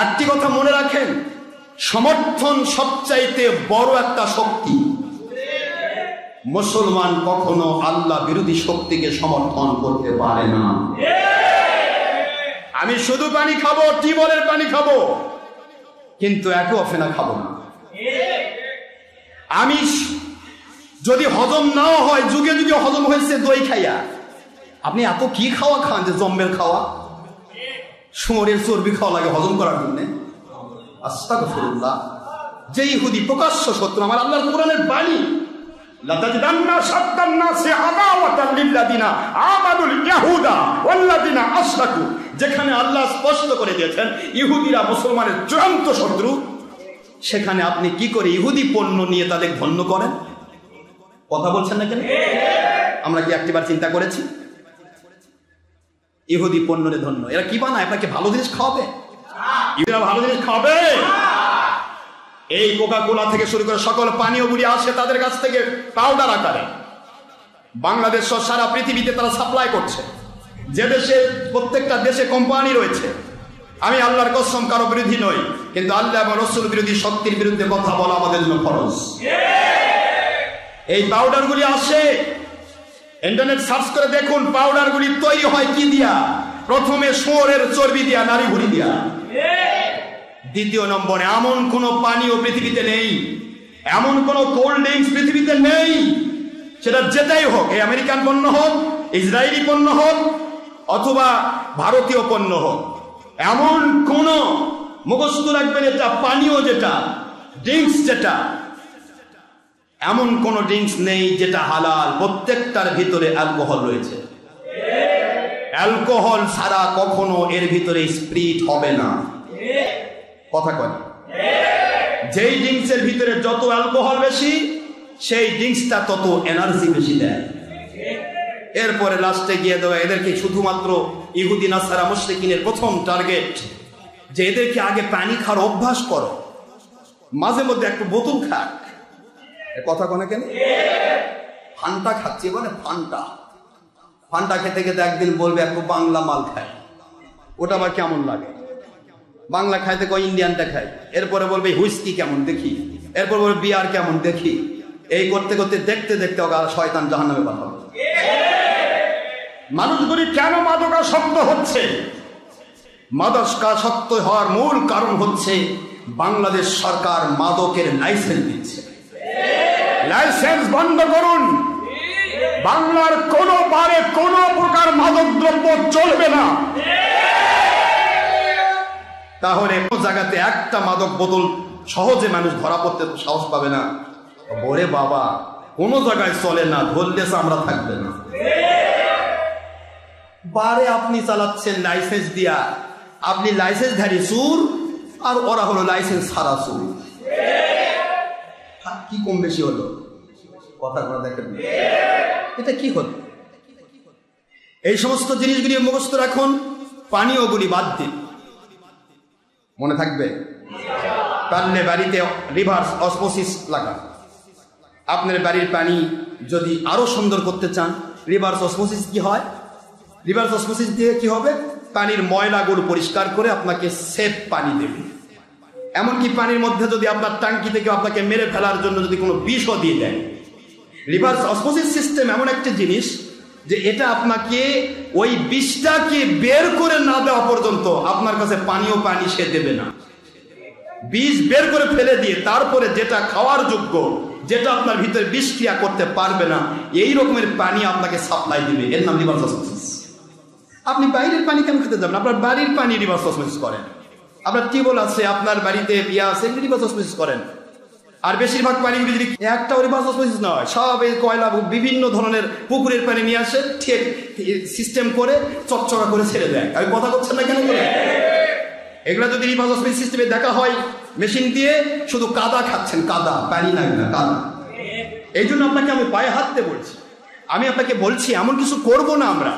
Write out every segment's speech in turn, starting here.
একটি কথা মনে রাখেন, সমর্থন সবচাইতে বড় একটা শক্তি। মুসলমান কখনো আল্লাহ বিরোধী শক্তিকে সমর্থন করতে পারে না। আমি শুধু পানি খাবো, টিউবওয়েলের পানি খাবো, কিন্তু একে অফেনা খাবো না। আমি যদি হজম নাও হয়, যুগে যুগে হজম হয়েছে দই খাইয়া। আপনি এত কি খাওয়া খান যে জম্মের খাওয়া, শুয়োরের চর্বি খাওয়া লাগে হজম করার জন্য। আস্তাগফিরুল্লাহ। যে ইহুদি প্রকাশ্য শত্রু আমার আল্লাহর কোরআনের বাণী, লাতাজিদান্না শাদ্দান নাসি আদাওয়াতান লিল্লাযিনা আমানুল ইয়াহুদা ওয়াল্লাযিনা আশরাকু, যেখানে আল্লাহ স্পষ্ট করে দিয়েছেন ইহুদিরা মুসলমানের চূড়ান্ত শত্রু, সেখানে আপনি কি করে ইহুদি পণ্য নিয়ে তাদের ধন্য করেন? কথা বলছেন না কেন? আমরা কি একটিবার চিন্তা করেছি? ইহুদি পণ্য নিয়ে ধন্য, এরা কি বানায়? আপনাকে ভালো জিনিস খাওয়াবে? ইহুদিরা ভালো জিনিস খাবে? এই কোকা কোলা থেকে শুরু করে সকল পানীয়গুলি আসে তাদের কাছ থেকে পাউডার আকারে। বাংলাদেশ সহ সারা পৃথিবীতে তারা সাপ্লাই করছে। যে দেশে প্রত্যেকটা দেশে কোম্পানি রয়েছে, আমি আল্লাহর কসম কারো বিরোধী নই, কিন্তু আল্লাহ এবং রাসূল বিরোধী শক্তির বিরুদ্ধে কথা বলা আমাদের জন্য ফরজ। এই পাউডারগুলি আসে, ইন্টারনেট সার্চ করে দেখুন পাউডারগুলি তৈরি হয় কি দিয়া? প্রথমে শুয়োরের চর্বি দিয়া, নারী ভুঁড়ি দিয়া। দ্বিতীয় নম্বরে এমন কোন পানীয় পৃথিবীতে নেই, এমন কোন কোল্ড ড্রিঙ্কস পৃথিবীতে নেই, সেটা যেটাই হোক, এই আমেরিকান পণ্য হোক, ইসরায়েলি পণ্য হোক, অথবা ভারতীয় পণ্য হোক, এমন কোন মুখস্থ রাখবেন এটা পানীয়, যেটা ড্রিঙ্কস, যেটা এমন কোন ড্রিঙ্কস নেই যেটা হালাল। প্রত্যেকটার ভিতরে অ্যালকোহল রয়েছে। অ্যালকোহল ছাড়া কখনো এর ভিতরে স্পিরিট হবে না। কথা কয়? যেই ড্রিঙ্কসের ভিতরে যত অ্যালকোহল বেশি, সেই ড্রিঙ্কসটা তত এনার্জি বেশি দেয়। এরপরে লাস্টে গিয়ে দেওয়া এদেরকে শুধুমাত্র ইহুদি নাসারা মুশরিকিনের প্রথম টার্গেট যে এদেরকে আগে পানি খাওয়ার অভ্যাস করো, মাঝে মধ্যে একটু বোতল খাক। কথা কোনে কেন? ফান্টা খাচ্ছি, মানে ফান্টা ফান্টা খেতে খেতে একদিন বলবে একটু বাংলা মাল খাই, ওটা আবার কেমন লাগে? বাংলা খাইতে কয় ইন্ডিয়ানটা খাই, এরপরে বলবে হুইস্কি কেমন দেখি, এরপর বলবে বিয়ার কেমন দেখি। এই করতে করতে দেখতে দেখতে শয়তান জাহান্নামে পাঠাবে। মানুষগুলি কেন মাদকাসক্ত হচ্ছে? মাদকাসক্ত হওয়ার মূল কারণ হচ্ছে বাংলাদেশ সরকার মাদকের লাইসেন্স দিচ্ছে। লাইসেন্স বন্ধ করুন। বাংলার কোন বারে কোন প্রকার মাদক দ্রব্য চলবে না। তাহলে কোন জায়গাতে একটা মাদক বোতল সহজে মানুষ ধরা পড়তে সাহস পাবে না। ওরে বাবা, কোন জায়গায় চলে না, ধরলে আমরা থাকবে না। বারে আপনি চালাচ্ছেন লাইসেন্স দিয়া, আপনি লাইসেন্সধারী চোর, আর ওরা হলো লাইসেন্স ছাড়া চোর। কি কম বেশি হলো? কথা দেখেন, এটা কি হলো? এই সমস্ত জিনিসগুলি মুখস্থ রাখুন, পানীয়গুলি বাদ দিন, মনে থাকবে। পারলে বাড়িতে রিভার্স অসমোসিস লাগান। আপনার বাড়ির পানি যদি আরো সুন্দর করতে চান, রিভার্স অসমোসিস কি হয়? রিভার্স অসমোসিস দিয়ে কি হবে? পানির ময়লাগুলো পরিষ্কার করে আপনাকে সেফ পানি দেবে। এমনকি পানির মধ্যে যদি আপনার ট্যাঙ্কি থেকে আপনাকে মেরে ফেলার জন্য যদি কোনো বিষও দিয়ে দেয়, রিভার্স অসমোসিস সিস্টেম এমন একটা জিনিস যে এটা আপনাকে ওই বিষটাকে বের করে না দেওয়া পর্যন্ত আপনার কাছে পানীয় পানি সে দেবে না। বিষ বের করে ফেলে দিয়ে তারপরে যেটা খাওয়ার যোগ্য, যেটা আপনার ভিতরে বিষ ক্রিয়া করতে পারবে না, এই রকমের পানি আপনাকে সাপ্লাই দিবে। এর নাম রিভার্স অসমোসিস। আপনি বাইরের পানি কেন খেতে যাবেন? আপনার বাড়ির পানি রিভার্স অসমোসিস করেন। আপনার টিউবওয়েল আছে, আপনার বাড়িতে বিয়া আছে, রিভার্স অসমোসিস করেন। আর বেশিরভাগ পানিগুলি যদি একটা রিভার্স অসমোসিস নয়, সব এই কয়লা বিভিন্ন ধরনের পুকুরের পানি নিয়ে আসে, ঠিক সিস্টেম করে চকচকা করে ছেড়ে দেয়। আমি কথা বলছেন না কেন করে? এগুলা যদি রিভার্স অসমোসিস সিস্টেমে দেখা হয় মেশিন দিয়ে, শুধু কাদা খাচ্ছেন, কাদা, পানি লাগবে না, কাদা। এই জন্য আপনাকে আমি পায়ে হাততে বলছি, আমি আপনাকে বলছি এমন কিছু করব না আমরা।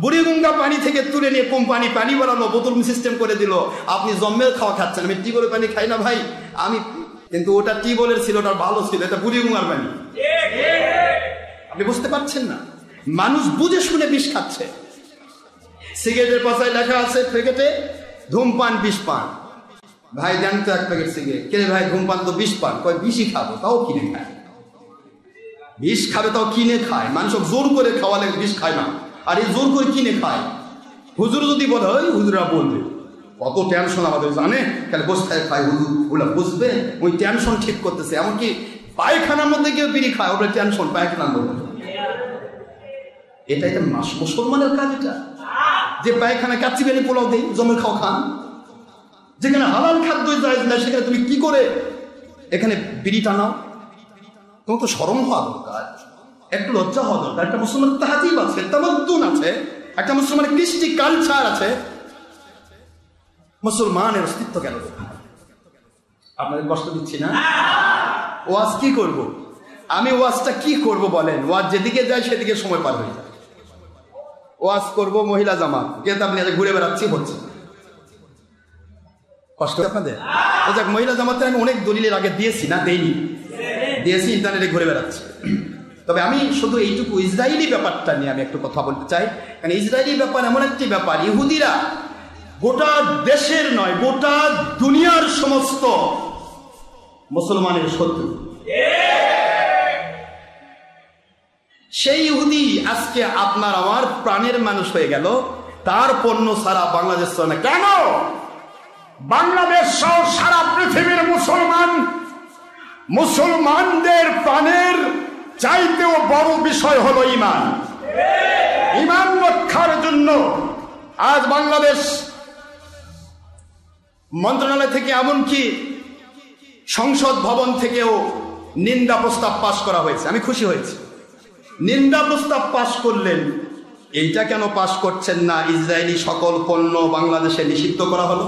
বুড়িগঙ্গা পানি থেকে তুলে নিয়ে কোম্পানি পানি বানালো, বোতল সিস্টেম করে দিল, আপনি জম্মের খাওয়া খাচ্ছেন। আমি টিউবওয়েলের পানি খাই না ভাই, আমি, কিন্তু ওটা টিউবওয়েলের ছিল, ওটা ভালো ছিল, এটা বুড়িগঙ্গার পানি। আপনি বুঝতে পারছেন না? মানুষ বুঝে শুনে বিষ খাচ্ছে। সিগারেটের পাশায় লেখা আছে প্যাকেটে ধূমপান বিষ পান। ভাই দেন তো 1 প্যাকেট সিগারেট। কে ভাই ধূমপান তো 20 পান। কয় 20ই খাবো, তাও কিনে খায়। 20 খাবে তাও কিনে খায়। মানুষ জোর করে খাওয়ালে 20 খায় না, আর এই জোর করে কিনে খায়। হুজুর যদি বলে, ওই হুজুরা বলবে কত টেনশন আমাদের জানে, তাহলে বসে থাকে খায় হুজুর, ওগুলা বুঝবে ওই টেনশন ঠিক করতেছে। এমনকি পায়খানার মধ্যে কেউ বিড়ি খায়, ওটা টেনশন পায়খানার মধ্যে। এটাই তো মুসলমানের কাজ, এটা যে পায়খানা কাচ্চি বেলি পোলাও দেই জমে খাও খান, যেখানে হালাল খাদ্য যায় না সেখানে তুমি কি করে এখানে বিড়ি টানাও? তোমার তো শরম হওয়া দরকার, একটু লজ্জা হওয়া দরকার। একটা মুসলমানের তাহাজিব আছে, তামাদ্দুন আছে, একটা মুসলমানের কৃষ্টি কালচার আছে। মুসলমানের অস্তিত্ব গেল। আপনাদের কষ্ট দিচ্ছি না? ওয়াজ কি করব আমি? ওয়াজটা কি করব বলেন? ওয়াজ যেদিকে যায় সেদিকে সময় পার হয়ে যায়। ওয়াজ করব মহিলা জামাত, কিন্তু আপনি ঘুরে বেড়াচ্ছি, হচ্ছে কষ্ট আপনাদের। যাক, মহিলা জামাতে আমি অনেক দলিলের আগে দিয়েছি না, দেইনি, দিয়েছি, ইন্টারনেটে ঘুরে বেড়াচ্ছি। তবে আমি শুধু এইটুকু ইসরায়েলি ব্যাপারটা নিয়ে আমি একটু কথা বলতে চাই। কারণ ইসরায়েলি ব্যাপার এমন একটি ব্যাপার, ইহুদিরা গোটা দেশের নয়, গোটা দুনিয়ার সমস্ত মুসলমানের শত্রু। সেই ইহুদি আজকে আপনার আমার প্রাণের মানুষ হয়ে গেল, তার পণ্য সারা বাংলাদেশ চলে না। কেন? বাংলাদেশ সহ সারা পৃথিবীর মুসলমানদের প্রাণের চাইতেও বড় বিষয় হলো ঈমান। ঈমান রক্ষার জন্য আজ বাংলাদেশ মন্ত্রণালয় থেকে, এমনকি সংসদ ভবন থেকেও নিন্দা প্রস্তাব পাশ করা হয়েছে। আমি খুশি হয়েছি। নিন্দা প্রস্তাব পাশ করলেন, এইটা কেন পাশ করছেন না? ইসরায়েলি সকল পণ্য বাংলাদেশে নিষিদ্ধ করা হলো।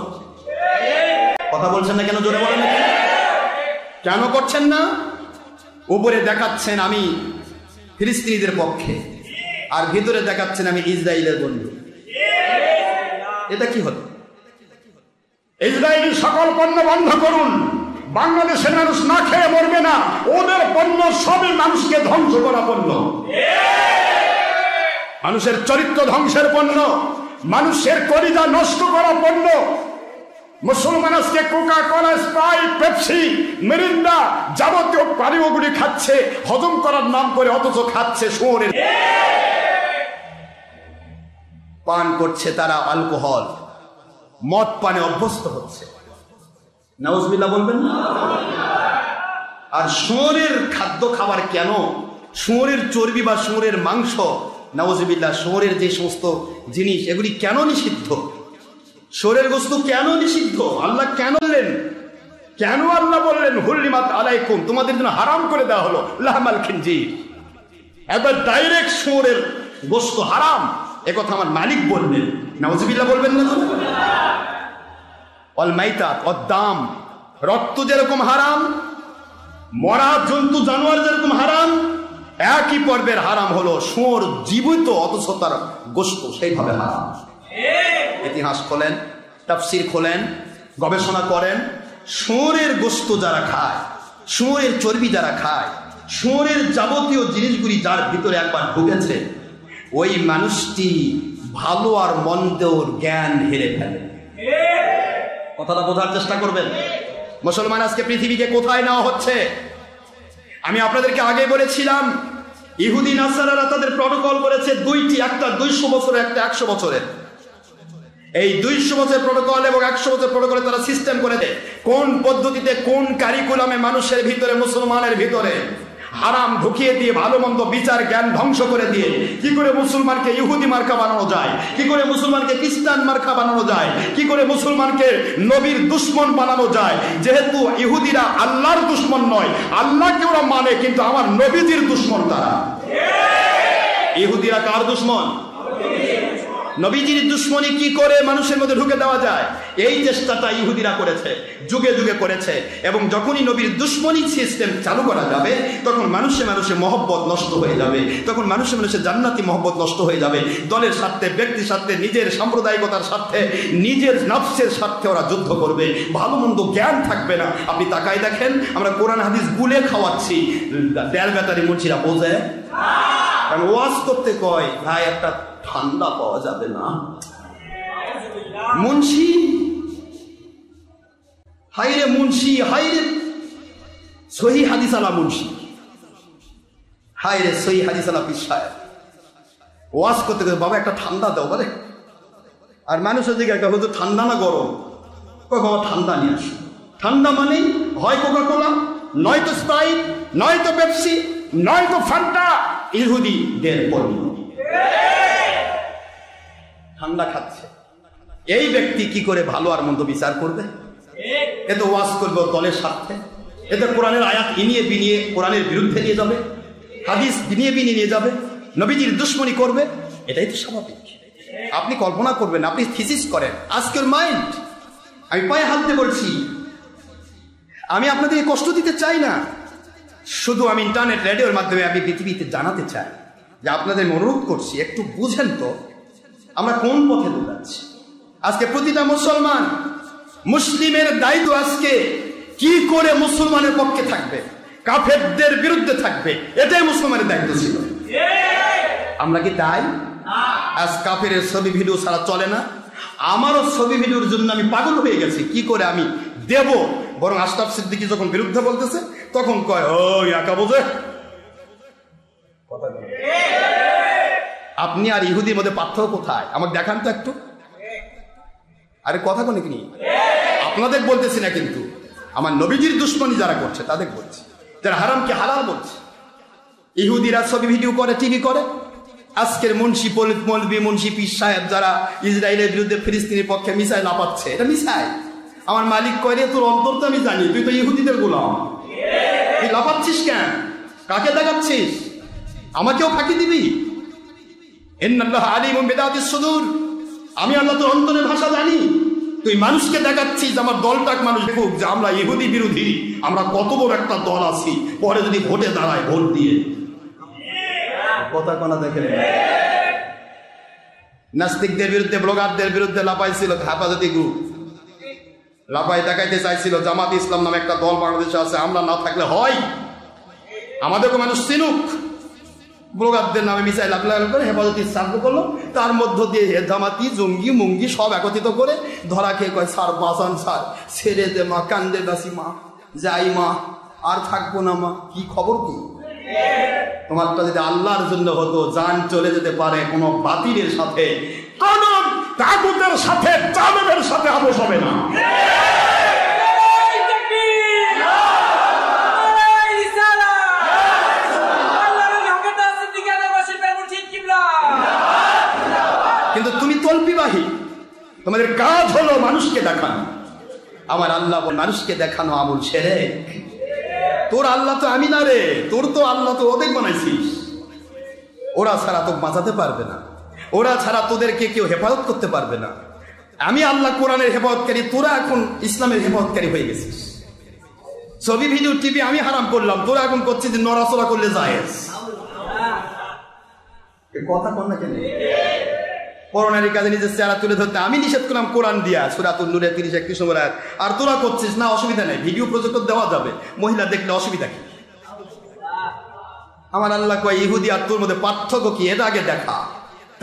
কথা বলছেন না কেন? জোরে বলেন না কেন করছেন না? উপরে দেখাচ্ছেন আমি ফিলিস্তিনিদের পক্ষে, আর ভিতরে দেখাচ্ছেন আমি ইসরায়েলের বন্ধু। এটা কি হলো? ইসরায়েলি সকল পণ্য বন্ধ করুন, বাংলাদেশের মানুষ না খেয়ে মরবে না। ওদের পণ্য সবই মানুষকে ধ্বংস করা পণ্য, মানুষের চরিত্র ধ্বংসের পণ্য, মানুষের কলিজা নষ্ট করা পণ্য। মুসলমান আজকে Coca Cola, Sprite, Pepsi, Mirinda যাবতীয় পানীয়গুলি খাচ্ছে হজম করার নাম করে, অথচ খাচ্ছে শুয়োরের পান করছে তারা অ্যালকোহল, মদ পানে অভ্যস্ত হচ্ছে। নাউজুবিল্লাহ বলবেন না? আর শুয়োরের খাদ্য খাবার কেন? শুয়োরের চর্বি বা শুয়োরের মাংস, নাউজুবিল্লাহ, শুয়োরের যে সমস্ত জিনিস, এগুলি কেন নিষিদ্ধ? শুয়োরের গোশত কেন নিষিদ্ধ? আল্লাহ কেন বললেন? কেন আল্লাহ বললেন হুররিমাত আলাইকুম, তোমাদের জন্য হারাম করে দেওয়া হলো লাহমাল খিনজির। এবার ডাইরেক্ট শুয়োরের গোশত হারাম, একথা আমার মালিক বললেন। নাউজুবিল্লাহ বলবেন না? অল মাইতাত অদ্দাম, রক্ত যেরকম হারাম, মরা জন্তু জানোয়ার যেরকম হারাম, একই পর্বের হারাম হলো শুয়োর জীবিত অথচ তার গোশত সেইভাবে হারাম। ইতিহাস খোলেন, তাফসীর খোলেন, গবেষণা করেন, শুয়োরের গোশত যারা খায়, শুয়োরের চর্বি যারা খায়, শুয়োরের যাবতীয় জিনিসগুলি যার ভিতরে একবার ঢুকেছে, ওই মানুষটি ভালো আর মন্দের জ্ঞান হেরে ফেলে। কথাটা বোঝার চেষ্টা করবেন। মুসলমান আজকে পৃথিবীকে কোথায় নেওয়া হচ্ছে? আমি আপনাদেরকে আগে বলেছিলাম, ইহুদি নাসারারা তাদের প্রটোকল করেছে দুইটি, একটা 200 বছরের, একটা 100 বছরের। এই 200 বছর প্রটোকল এবং 100 বছর প্রটোকলে তারা সিস্টেম করেছে কোন পদ্ধতিতে, কোন কারিকুলামে মানুষের ভিতরে, মুসলমানের ভিতরে হারাম ঢুকিয়ে দিয়ে, ভালো মন্দ বিচার জ্ঞান ধ্বংস করে দিয়ে কি করে মুসলমানকে ইহুদি মার্কা বানানো যায়, কি করে মুসলমানকে খ্রিস্টান মার্কা বানানো যায়, কি করে মুসলমানকে নবীর দুশ্মন বানানো যায়। যেহেতু ইহুদিরা আল্লাহর দুশ্মন নয়, আল্লাহকে ওরা মানে, কিন্তু আমার নবীজির দুশ্মন তারা। ইহুদিরা কার দুশ্মন? নবীজির দুশ্মনী কি করে মানুষের মধ্যে ঢুকে দেওয়া যায়, এই চেষ্টাটা ইহুদিরা করেছে, যুগে যুগে করেছে। এবং যখনই নবীর দুশ্মনী সিস্টেম চালু করা যাবে, তখন মানুষে মানুষে মহব্বত নষ্ট হয়ে যাবে, তখন মানুষে মানুষে জান্নাতি মহব্বত নষ্ট হয়ে যাবে। দলের স্বার্থে, ব্যক্তির স্বার্থে, নিজের সাম্প্রদায়িকতার স্বার্থে, নিজের নফসের স্বার্থে ওরা যুদ্ধ করবে। ভালো মন্দ জ্ঞান থাকবে না। আপনি তাকাই দেখেন, আমরা কোরআন হাদিস গুলে খাওয়াচ্ছি, তেল ব্যাটারি মুন্সিরা বোঝে, কারণ ওয়াজ করতে কয় ভাই একটা ঠান্ডা পাওয়া যাবে না। মুন্সি হাইরে মুন্সি, হাইরে সহি হাদিস আলা মুন্সি, হাইরে সহি হাদিস আলা পীর সাহেব। ওয়াজ করতে গেলে বাবা একটা ঠান্ডা দাও বলে, আর মানুষের দিকে একটা হয়তো ঠান্ডা না গরম, বাবা ঠান্ডা নিয়ে আসো। ঠান্ডা মানে হয় কোকা কোলা, নয়তো স্প্রাইট, নয়তো পেপসি, নয়তো ফান্টা, ইহুদিদের পণ্য। ঠান্ডা খাচ্ছে, এই ব্যক্তি কি করে ভালো আর মন্দ বিচার করবে? এ তো ওয়াজ করবে দলের স্বার্থে, এতে কোরআনের আয়াত ইনিয়ে বিনিয়ে কোরআনের বিরুদ্ধে নিয়ে যাবে, হাদিস বিনিয়ে বিনিয়ে নিয়ে যাবে, নবীজির দুশ্মনী করবে। এটাই তো স্বাভাবিক। আপনি কল্পনা করবেন, আপনি থিসিস করেন, আজকের মাইন্ড। আমি পায়ে হাত দিয়ে বলছি, আমি আপনাদেরকে কষ্ট দিতে চাই না, শুধু আমি ইন্টারনেট রেডিওর মাধ্যমে আমি পৃথিবীতে জানাতে চাই যে আপনাদের অনুরোধ করছি একটু বুঝেন তো আমরা কোন পথে দৌড়াচ্ছি। আজকে প্রতিটা মুসলমান, মুসলিমের দায়িত্ব আজকে কি করে মুসলমানের পক্ষে থাকবে, কাফেরদের বিরুদ্ধে থাকবে, এটাই মুসলমানের দায়িত্ব ছিল। আমরা কি তাই? আজ কাফের ছবি ভিডিও ছাড়া চলে না। আমারও ছবি ভিডিওর জন্য আমি পাগল হয়ে গেছি, কি করে আমি দেব। বরং আশরাফ সিদ্দিকী যখন বিরুদ্ধে বলতেছে তখন কয় ও একা বোঝে। আপনি আর ইহুদির মধ্যে পার্থক্য কোথায় আমাকে দেখান তো একটু। আরে কথা কোনে কি, আপনাদের বলতেছি না, কিন্তু আমার নবীজির দুশ্মনী যারা করছে তাদের বলছে, যারা হারামকে হালাল বলছে। ইহুদিরা ছবি ভিডিও করে, টিভি করে। আজকের মুন্সি মৌলবী, মুন্সি পীর সাহেব যারা ইসরায়েলের বিরুদ্ধে ফিলিস্তিনের পক্ষে মিসাইল লাপাচ্ছে, এটা মিসাইল। আমার মালিক কয় রে তোর অন্তর তো আমি জানি, তুই তো ইহুদিদের গোলাম, তুই লাপাচ্ছিস কেন? কাকে দেখাচ্ছিস? আমাকেও ফাঁকি দিবি? ইন্নাল্লাহা আলিমুম বিদাতিস সুদূর, আমি আল্লাহ তোর অন্তরের ভাষা জানি। তুই মানুষকে দেখাচ্ছিস, আমার দলটাক মানুষ দেখুক যে আমরা ইহুদি বিরোধী, আমরা কত বড় একটা দল আছি, পরে যদি ভোটে দাঁড়ায় ভোট দিয়ে। কথা কোনা দেখেন, নাস্তিকদের বিরুদ্ধে, ব্লগারদের বিরুদ্ধে লাপাইছিল হেফাজতি গ্রুপ, লাপাই দেখাইতে চাইছিল জামাত ইসলাম নামে একটা দল বাংলাদেশে আছে, আমরা না থাকলে হয়। আমাদেরকে মানুষ চিনুক। ব্লগারদের নামে মিসাইল লাগালাম করে হেফাজতি সার্ভ করলো, তার মধ্য দিয়ে জামাতি জঙ্গি মুঙ্গি সব একত্রিত করে ধরা খেয়ে কয় স্যার বাঁচান স্যার, ছেড়ে দে মা, কান্দে বাসি মা, যাই মা, আর থাকবো না মা। কি খবর কি? তোমারটা যদি আল্লাহর জন্য হতো, জান চলে যেতে পারে কোনো বাতিলের সাথে, কোন তাগুতের সাথে, জালেমের সাথে আপোষ হবে না। কিন্তু তুমি তল্পিবাহী, তোমাদের কাজ হলো মানুষকে দেখানো। আমার আল্লাহ মানুষকে দেখানো আমল শিরক। তোর আল্লাহ তো আমি না রে, তোর তো আল্লাহ তো ওদের বানাইছিস। ওরা ছাড়া তো বাঁচাতে পারবে না, ওরা ছাড়া তোদেরকে কেউ হেফাজত করতে পারবে না। আমি আল্লাহ কোরআনের হেফাজতকারী, তোরা এখন ইসলামের হেফাজতকারী হয়ে গেছিস। ছবি ভিডিও টিভি আমি হারাম করলাম, তোরা এখন করছিস যে নড়াচড়া করলে জায়েজ। কথা কন না কেন? করোনার কাজে নিজের চেহারা তুলে ধরতে আমি নিষেধ করলাম কোরআন দিয়া, সূরাতুন নূরের 30-31 নম্বর আয়াত। আর তোরা করছিস না, অসুবিধা নেই, ভিডিও প্রজেক্টর দেওয়া যাবে, মহিলা দেখলে অসুবিধা কি? আমার আল্লাহ কয় ইহুদি আর তোর মধ্যে পার্থক্য কি, এটা আগে দেখা,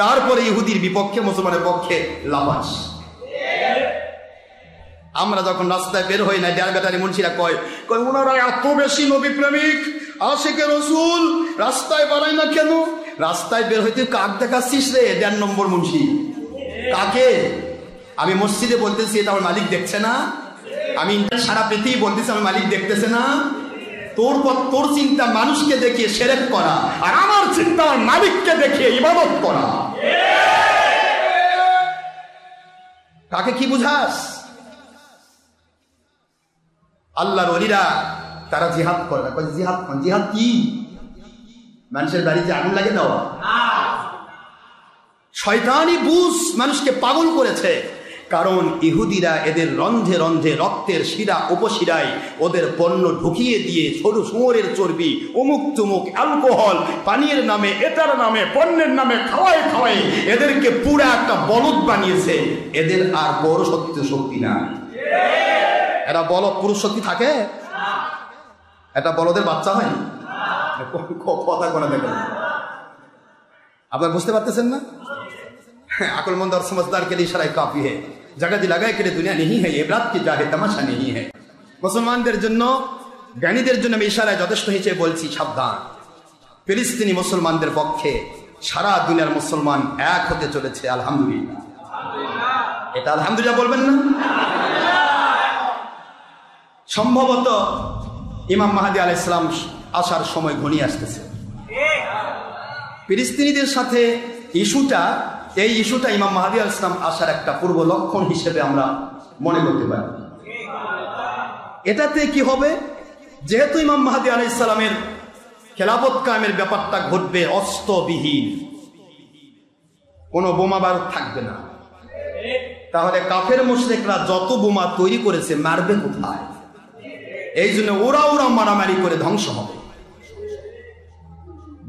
তারপরে ইহুদির বিপক্ষে মুসলমানের পক্ষে লাফাস। আমরা যখন রাস্তায় বের হই না, ডেয়ার ব্যাটারি মুন্সিরা কয় ওনারা এত বেশি নবী প্রেমিক, আশিকে রাসূল, রাস্তায় বাড়াই না কেন? রাস্তায় বের হইতে কাক দেখাচ্ছিস রে 1.5 নম্বর মুন্সি? কাকে? আমি মসজিদে বলতেছি, এটা আমার মালিক দেখছে না? আমি সারা পৃথিবী বলতেছি, আমার মালিক দেখতেছে না? তোর চিন্তা মানুষকে দেখিয়ে শিরক করা, আর আমার চিন্তা আমার মালিককে দেখিয়ে ইবাদত করা। কাকে কি বুঝাস? আল্লাহর ওলিরা তারা জিহাদ করে না। জিহাদ কি? মানুষের বাড়িতে আগুন লাগে দেওয়া? শয়তানি বুঝ মানুষকে পাগল করেছে। কারণ ইহুদিরা এদের রন্ধে রন্ধে রক্তের শিরা উপশিরায় ওদের পণ্য ঢুকিয়ে দিয়ে ছোট শুয়োরের চর্বি, অমুক তুমুক অ্যালকোহল, পানীয়ের নামে, এটার নামে, পণ্যের নামে খাওয়ায় খাওয়ায় এদেরকে পুরা একটা বলদ বানিয়েছে। এদের আর বড় শক্তি না। এরা বলদ পুরুষ শক্তি থাকে? এটা বলদের বাচ্চা হয়? কথা কোনা দেখেন, আপনার বুঝতে পারতেছেন না? अक्लमंद और समझदार के लिए इशारा काफी है। जगह लगाए के लिए दुनिया नहीं है, ये बात की जाहे तमाशा नहीं है। মুসলমানদের জন্য, জ্ঞানীদের জন্য আমি ইশারায় যথেষ্ট হিসেবে বলছি, সাবধান। ফিলিস্তিনি মুসলমানদের পক্ষে সারা দুনিয়ার মুসলমান এক হতে চলেছে। আলহামদুলিল্লাহ। এটা আলহামদুলিল্লাহ বলবেন না? সম্ভবত ইমাম মাহদী আলাইহিস সালাম আসার সময় ঘনিয়ে আসতেছে। ফিলিস্তিনিদের সাথে এই ইস্যুটা ইমাম মাহদী আলাইহিস সালাম আসার একটা পূর্ব লক্ষণ হিসেবে আমরা মনে করতে পারি। এটাতে কি হবে, যেহেতু ইমাম মাহদী আলাইহিস সালামের খেলাফত কায়েমের ব্যাপারটা ঘটবে অস্ত্রবিহীন, কোনো বোমা বারুদ থাকবে না, তাহলে কাফের মুশরিকরা যত বোমা তৈরি করেছে মারবে কোথায়? এই জন্য ওরা মারামারি করে ধ্বংস হবে,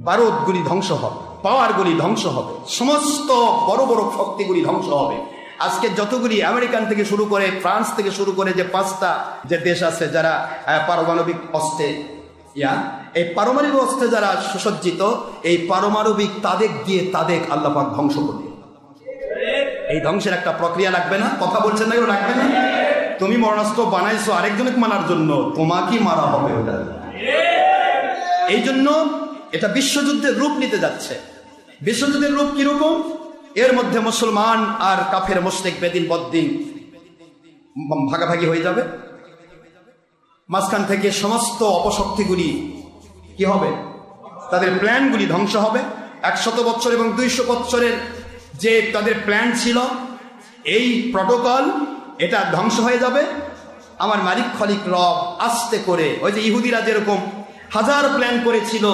বারুদগুলি ধ্বংস হবে, পাওয়ারগুলি ধ্বংস হবে, সমস্ত বড় বড় শক্তিগুলি ধ্বংস হবে। আজকে যতগুলি আমেরিকান থেকে শুরু করে, ফ্রান্স থেকে শুরু করে যে 5টা যে দেশ আছে যারা পারমাণবিক অস্ত্রে এই পারমাণবিক অস্ত্রে যারা সুসজ্জিত, এই পারমাণবিক তাদের দিয়ে তাদের আল্লাহ পাক ধ্বংস করবে। এই ধ্বংসের একটা প্রক্রিয়া লাগবে না? কথা বলছেন না, লাগবে না? তুমি মরণাস্ত্র বানাইছো আরেকজনকে মারার জন্য, তোমাকেই মারা হবে ওটা। এই জন্য এটা বিশ্বযুদ্ধের রূপ নিতে যাচ্ছে। বিশ্বযুদ্ধের রূপ কিরকম? এর মধ্যে মুসলমান আর কাফের মুশরিক বেদিন বদ্দিন ভাগাভাগি হয়ে যাবে। মাঝখান থেকে সমস্ত অপশক্তিগুলি কি হবে? তাদের প্ল্যানগুলি ধ্বংস হবে। 100 বছর এবং 200 বছরের যে তাদের প্ল্যান ছিল, এই প্রটোকল, এটা ধ্বংস হয়ে যাবে। আমার মালিক খলিক রব আস্তে করে, ওই যে ইহুদিরা যেরকম 1000 প্ল্যান করেছিল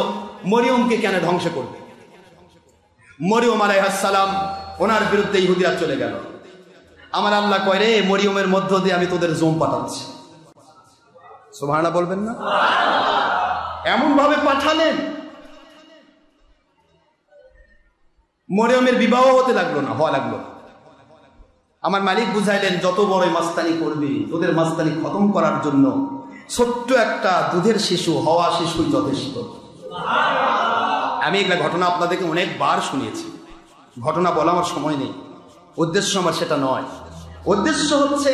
মরিয়মকে কেন ধ্বংস করবে, মরিয়ম আলাইহিস সালাম ওনার বিরুদ্ধে ইহুদিরা চলে গেল। আমার আল্লাহ কয়, রে মরিয়মের মধ্য দিয়ে আমি তোদের জম পাঠাচ্ছি। সুবহানাল্লাহ বলবেন না? এমন ভাবে পাঠালেন, মরিয়মের বিবাহ হতে লাগলো না, হওয়া লাগলো। আমার মালিক বুঝাইলেন, যত বড় মাস্তানি করবি, তোদের মাস্তানি খতম করার জন্য ছোট্ট একটা দুধের শিশু, হওয়া শিশুই যথেষ্ট। আমি এগুলা ঘটনা আপনাদেরকে অনেকবার শুনিয়েছি, ঘটনা বলা আমার সময় নেই, উদ্দেশ্য আমার সেটা নয়। উদ্দেশ্য হচ্ছে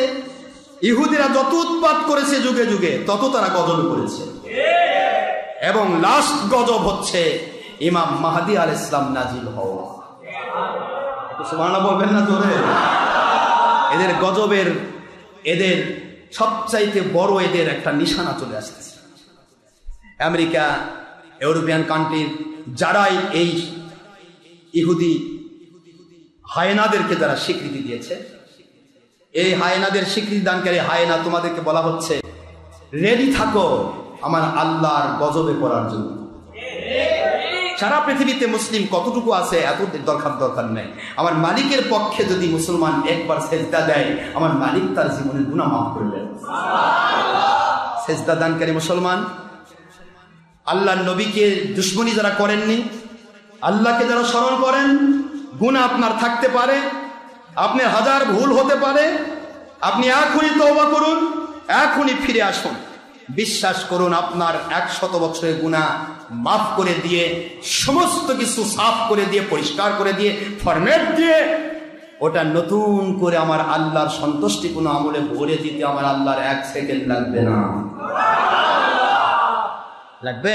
ইহুদিরা যত উৎপাত করেছে যুগে যুগে, তত তারা গজব করেছে, এবং লাস্ট গজব হচ্ছে ইমাম মাহদী আলাইহিস সালাম নাজিল হওয়া। সুবহানাল্লাহ বলবেন না জোরে? এদের গজবের, এদের সবচাইতে বড় এদের একটা নিশানা চলে আসতেছে। আমেরিকা, ইউরোপিয়ান কান্ট্রির যারাই এই ইহুদি হায়েনাদেরকে যারা স্বীকৃতি দিয়েছে, এই হায়েনাদের স্বীকৃতি দানকারী হায়েনা তোমাদেরকে বলা হচ্ছে, রেডি থাকো আমার আল্লাহর গজবে পড়ার জন্য। সারা পৃথিবীতে মুসলিম কতটুকু আছে এত দরকার নেই। আমার মালিকের পক্ষে যদি মুসলমান একবার সেজদা দেয়, আমার মালিক তার জীবনের গুনাহ মাফ করে দেন। সেজদা দানকারী মুসলমান, আল্লাহর নবীকে দুশমনী যারা করেননি, আল্লাহকে যারা স্মরণ করেন, গুনাহ আপনার থাকতে পারে, আপনার 1000 ভুল হতে পারে, আপনি এখনই তওবা করুন, এখনই ফিরে আসুন। বিশ্বাস করুন, আপনার 100 বছরের গুনাহ মাফ করে দিয়ে, সমস্ত কিছু সাফ করে দিয়ে, পরিষ্কার করে দিয়ে, ফরম্যাট দিয়ে, ওটা নতুন করে আমার আল্লাহর সন্তুষ্টিপূর্ণ আমলে ভরে দিতে আমার আল্লাহর 1 সেকেন্ড লাগবে না। লাগবে?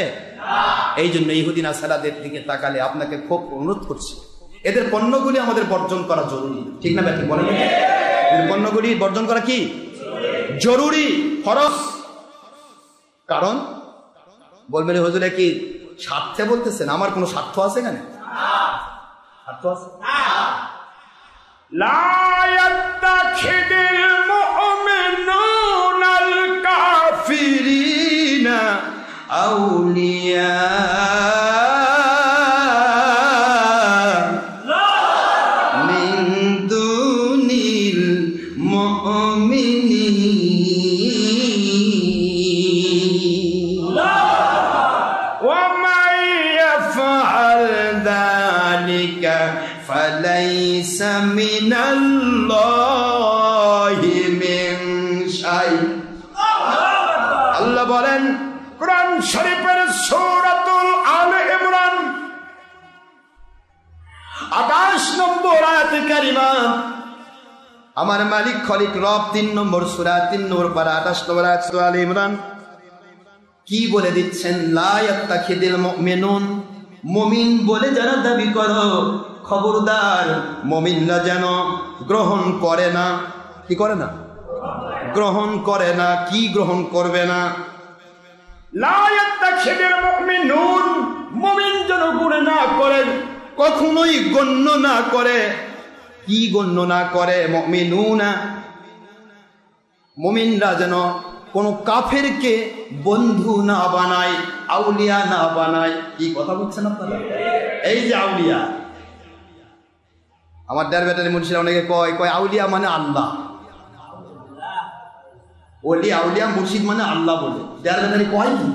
এই জন্য ইহুদি নাসারাদের দিকে তাকালে আপনাকে খুব অনুরোধ করছি, এদের পণ্যগুলি আমাদের বর্জন করা জরুরি। ঠিক না ব্যাটি বলেন? এদের পণ্যগুলি বর্জন করা কি জরুরি, ফরজ। কারণ বলবেন হুজুরে কি স্বার্থে বলতেছেন? আমার কোনো স্বার্থ আছে এখানে? স্বার্থ আছে? লা ইয়াত্তাখিদিল মুমিনুনাল কাফিরিনা আউলিয়া মিন দুনিল মুমিনিন ওয়া মান ইয়াফআল যালিকা ফালাইসা মিনাল্লাহি মিন শাই। আল্লাহ বলেন কুরআন শরীফের সূরাতুল আলে ইমরান 28 নম্বর আয়াতে কারিমা, আমার মালিক খলিক রব ৩ নম্বর সূরা ৩ নম্বর পারা ২৮ নম্বর আয়াত সূরা আলে ইমরান কি বলে দিচ্ছেন? লা ইয়াত্তাখিদিল মুমিনুন, মুমিন বলে যারা দাবি করো খবরদার মুমিনরা যেন গ্রহণ করে না। কি করে না? গ্রহণ করে না। কি গ্রহণ করবে না? লা ইয়াত্তাখিদিল মুমিনুন, মুমিন যেন গুনাহ না করে, কখনোই গণ্য না করে। কি গণ্য না করে? মুমিনুনা, মুমিনরা যেন কোন কাফেরকে বন্ধু না বানায়, আউলিয়া না বানায়। কি কথা বলছেন আপনারা? এই যে আউলিয়া, আমার দেড় ব্যাটারি মুন্সিরা অনেকে কয় আউলিয়া মানে আল্লাহ, ওলি আউলিয়া মুর্শিদ মানে আল্লাহ বলে। দেড় ব্যাটারি কয় কি?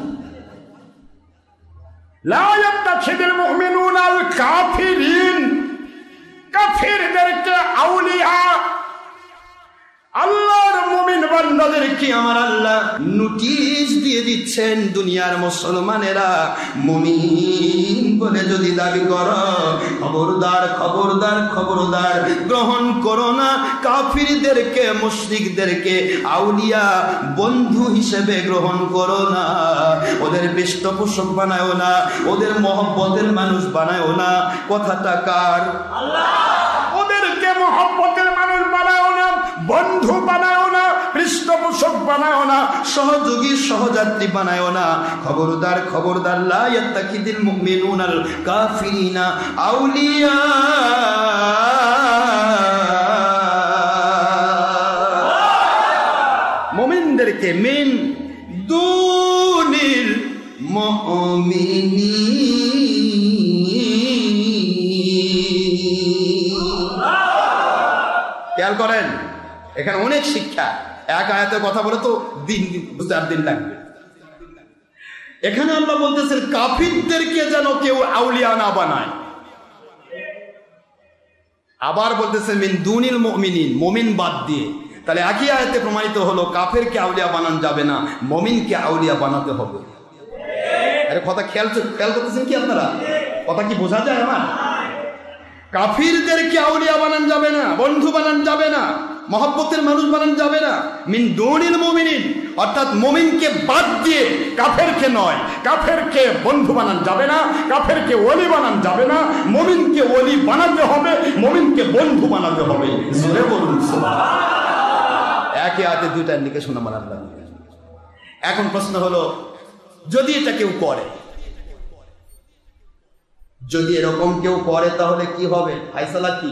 লা ইয়াত্তাখিদিল মুমিনুনা আল কাফিরিন, কাফিরদেরকে আউলিয়া, আল্লাহর মুমিন বান্দাদেরকে আমার আল্লাহ নোটিশ দিয়ে দিচ্ছেন, দুনিয়ার মুসলমানেরা মুমিন বলে যদি দাবি করো খবরদার খবরদার খবরদার গ্রহণ করো না কাফিরদেরকে, মুশরিকদেরকে আউলিয়া বন্ধু হিসেবে গ্রহণ করো না। ওদের পৃষ্ঠপোষক বানায়ও না, ওদের মহব্বতের মানুষ বানায়ও না। কথাটা কার? আল্লাহ। ওদেরকে মহব্বতের মানুষ বানায়ও না, বন্ধু বানায়ও না, পৃষ্ঠপোষক বানায়ও না, সহযোগী সহযাত্রী বানায়ও না। খবরদার খবরদার, লা ইয়াত্তাখিদিল মুমিনুনাল কাফিরিনা আউলিয়া। মুমিনদেরকে মিন দুনিল মুমিনিন, খেয়াল করেন এখানে অনেক শিক্ষা। এক আয়াতের কথা বলে তো দিন 4 দিন লাগবে। এখানে আল্লাহ বলতেছেন কাফিরদেরকে যেন কেউ আউলিয়া না বানায়। আবার বলতেছেন মিন দুনিল মুমিনিন, মুমিন বাদ দিয়ে। তাহলে একই আয়াতে প্রমাণিত হলো কাফেরকে আউলিয়া বানানো যাবে না, মুমিনকে আউলিয়া বানাতে হবে। আরে কথা খেয়াল করতেছেন কি আপনারা? কথা কি বোঝা যায় আমার? কাফিরদেরকে আউলিয়া বানানো যাবে না, বন্ধু বানানো যাবে না, মহব্বতের মানুষ বানানো যাবে না। মিন দুনিল মুমিনিন, অর্থাৎ মুমিনকে বাদ দিয়ে, কাফেরকে নয়, কাফেরকে বন্ধু বানানো যাবে না, কাফেরকে ওলি বানানো যাবে না। মুমিনকে ওলি বানাতে হবে, মুমিনকে বন্ধু বানাতে হবে। জোরে বলুন সুবহানাল্লাহ। একই আয়াতে দুইটা ইন্ডিকেশন আমার আল্লাহ। এখন প্রশ্ন হলো, যদি এটা কেউ করে, যদি এরকম কেউ করে তাহলে কি হবে? ফায়সালা কি?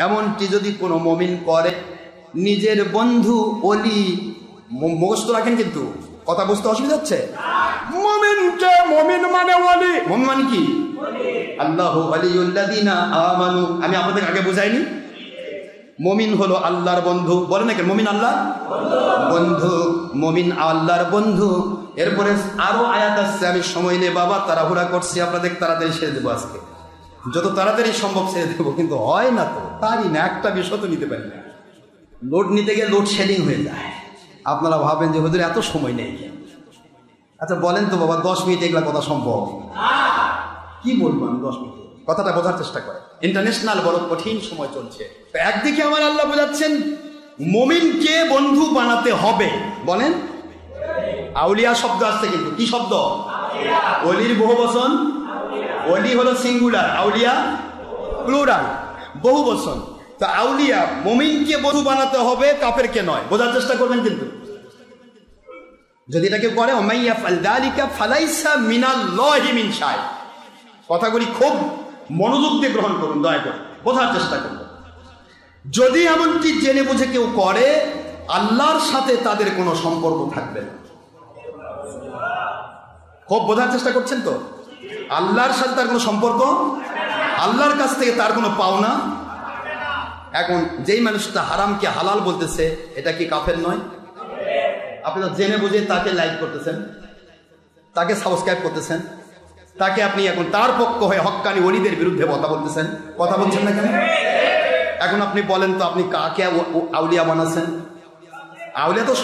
এমনটি যদি কোনো মুমিন করে, নিজের বন্ধু ওলি, মুখস্থ রাখেন কিন্তু কথা বুঝতে অসুবিধা হচ্ছে। মুমিনকে মুমিন মানে ওলি, মুমিন মানে কি? আল্লাহু ওয়ালিউল্লাযিনা আমানু। আমি আপনাদের আগে বুঝাইনি? মুমিন হলো আল্লাহর বন্ধু। বলেন না কেন? মুমিন আল্লাহ বন্ধু, মুমিন আল্লাহর বন্ধু। এরপরে আরো আয়াত আসছে, আমি সময় নেই বাবা, তাড়াহুড়া করছি, আপনাদের তাড়াতাড়ি ছেড়ে দেবো আজকে, যত তাড়াতাড়ি সম্ভব ছেড়ে দেবো, কিন্তু হয় না তো, পারি না, একটা বিষয় তো নিতে পারি না। লোড নিতে গিয়ে লোড শেডিং হয়ে যায়। আপনারা ভাবেন যে হুজুর এত সময় নেই। আচ্ছা বলেন তো বাবা, 10 মিনিট এগুলা কথা সম্ভব? কি বলবো আমি 10 মিনিট? কথাটা বোঝার চেষ্টা করে। ইন্টারন্যাশনাল বড় কঠিন সময় চলছে। একদিকে আমার আল্লাহ বোঝাচ্ছেন মুমিনকে বন্ধু বানাতে হবে। বলেন, আউলিয়া শব্দ আসছে কিন্তু কি শব্দ? ওলির বহু বচন। ওলি হলো সিঙ্গুলার, আউলিয়া প্লুরাল, বহু বচন। তো আউলিয়া মুমিনকে বন্ধু বানাতে হবে, কাফেরকে নয়। বোঝার চেষ্টা করবেন কিন্তু। যদি এটাকে করে ওমাইয়া ফাল যালিকা ফালাইসা মিনাল্লাহি মিন শাই। কথাগুলি খুব মনোযোগ দিয়ে গ্রহণ করুন, দয়া করে বোঝার চেষ্টা করুন। যদি এমনটি জেনে বুঝে কেউ করে, আল্লাহর সাথে তাদের কোনো সম্পর্ক থাকবে না। খুব বোঝার চেষ্টা করছেন তো? আল্লাহর সাথে তার কোনো সম্পর্ক, আল্লাহর কাছ থেকে তার কোনো পাওনা। এখন যেই মানুষটা হারামকে হালাল বলতেছে, এটা কি কাফের নয়? আপনি তো জেনে বুঝে তাকে লাইক করতেছেন, তাকে সাবস্ক্রাইব করতেছেন, তাকে আপনি এখন তার পক্ষ হয়ে হক্কানি ওলিদের বিরুদ্ধে কথা বলতেছেন। কথা বলছেন না কেন? এখন আপনি বলেন তো, আপনি কাকে আউলিয়া বানাচ্ছেন? আউলিয়া তো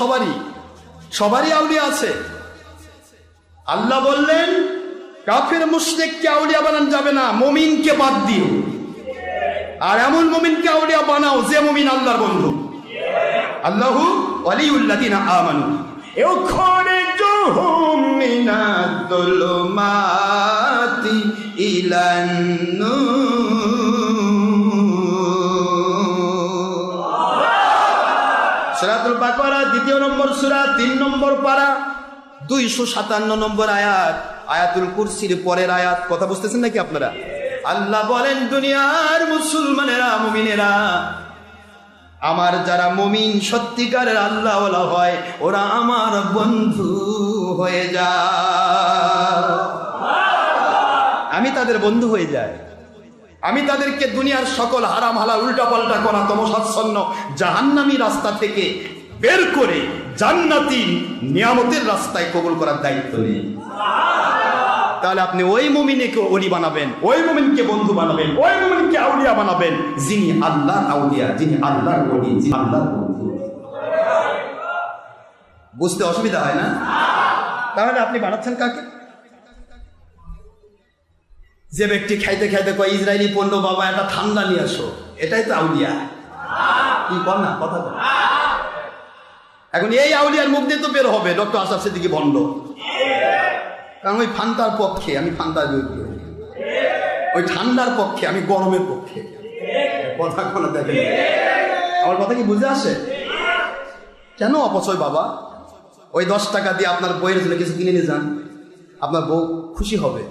সবারই আউলিয়া আছে। আল্লাহ বললেন কাফের মুশরিককে আউলিয়া বানানো যাবে না, মুমিনকে বাদ দিও। আর এমন মুমিনকে আউলিয়া বানাও যে মুমিন আল্লাহর বন্ধু। আল্লাহু ওয়ালিউল্লাযিনা আমানু ইউখরিজুহুম মিনাদ-দুলুমাতি ইলান-নূর। সূরাতুল বাকারা 2 নম্বর সূরা 3 নম্বর পারা 257 নম্বর আয়াত, আয়াতুল কুরসির পরের আয়াত। কথা বুঝতেছেন নাকি আপনারা? আল্লাহ বলেন, দুনিয়ার মুসলমানেরা, মুমিনেরা, আমার যারা মুমিন সত্যিকারের আল্লাহওয়ালা হয়, ওরা আমার বন্ধু হয়ে যায়। আমি তাদের বন্ধু হয়ে যাই। আমি তাদেরকে দুনিয়ার সকল হারাম হালাল উল্টাপাল্টা করা তমসাচ্ছন্ন জাহান্নামী রাস্তা থেকে বের করে জান্নাতি নিয়ামতের রাস্তায় কবুল করার দায়িত্ব নিই। তাহলে আপনি ওই মুমিনকে ওলি বানাবেন, ওই মুমিনকে বন্ধু বানাবেন, ওই মুমিনকে আউলিয়া বানাবেন যিনি আল্লাহর আউলিয়া, যিনি আল্লাহর ওলি, যিনি আল্লাহর বন্ধু। বুঝতে অসুবিধা হয় না? তাহলে আপনি বানাচ্ছেন কাকে? যে ব্যক্তি খাইতে খাইতে কয় ইসরায়েলি পণ্য বাবা একটা ঠান্ডা নিয়ে আসো, এটাই তো আউলিয়া। কি বল না কথা বল। এখন এই আউলিয়ার মুখ দিয়ে তো বের হবে ডক্টর আশরাফ সিদ্দিকী ভণ্ড, কারণ ওই ফান্তার পক্ষে, আমি ফান্তার বিরুদ্ধে। ওই ঠান্ডার পক্ষে, আমি গরমের পক্ষে। কথা কোনো দেখেন, আমার কথা কি বুঝে আসে? কেন অপচয় বাবা? ওই 10 টাকা দিয়ে আপনার বইয়ের জন্য কিছু কিনে নিয়ে যান, আপনার বউ খুশি হবে।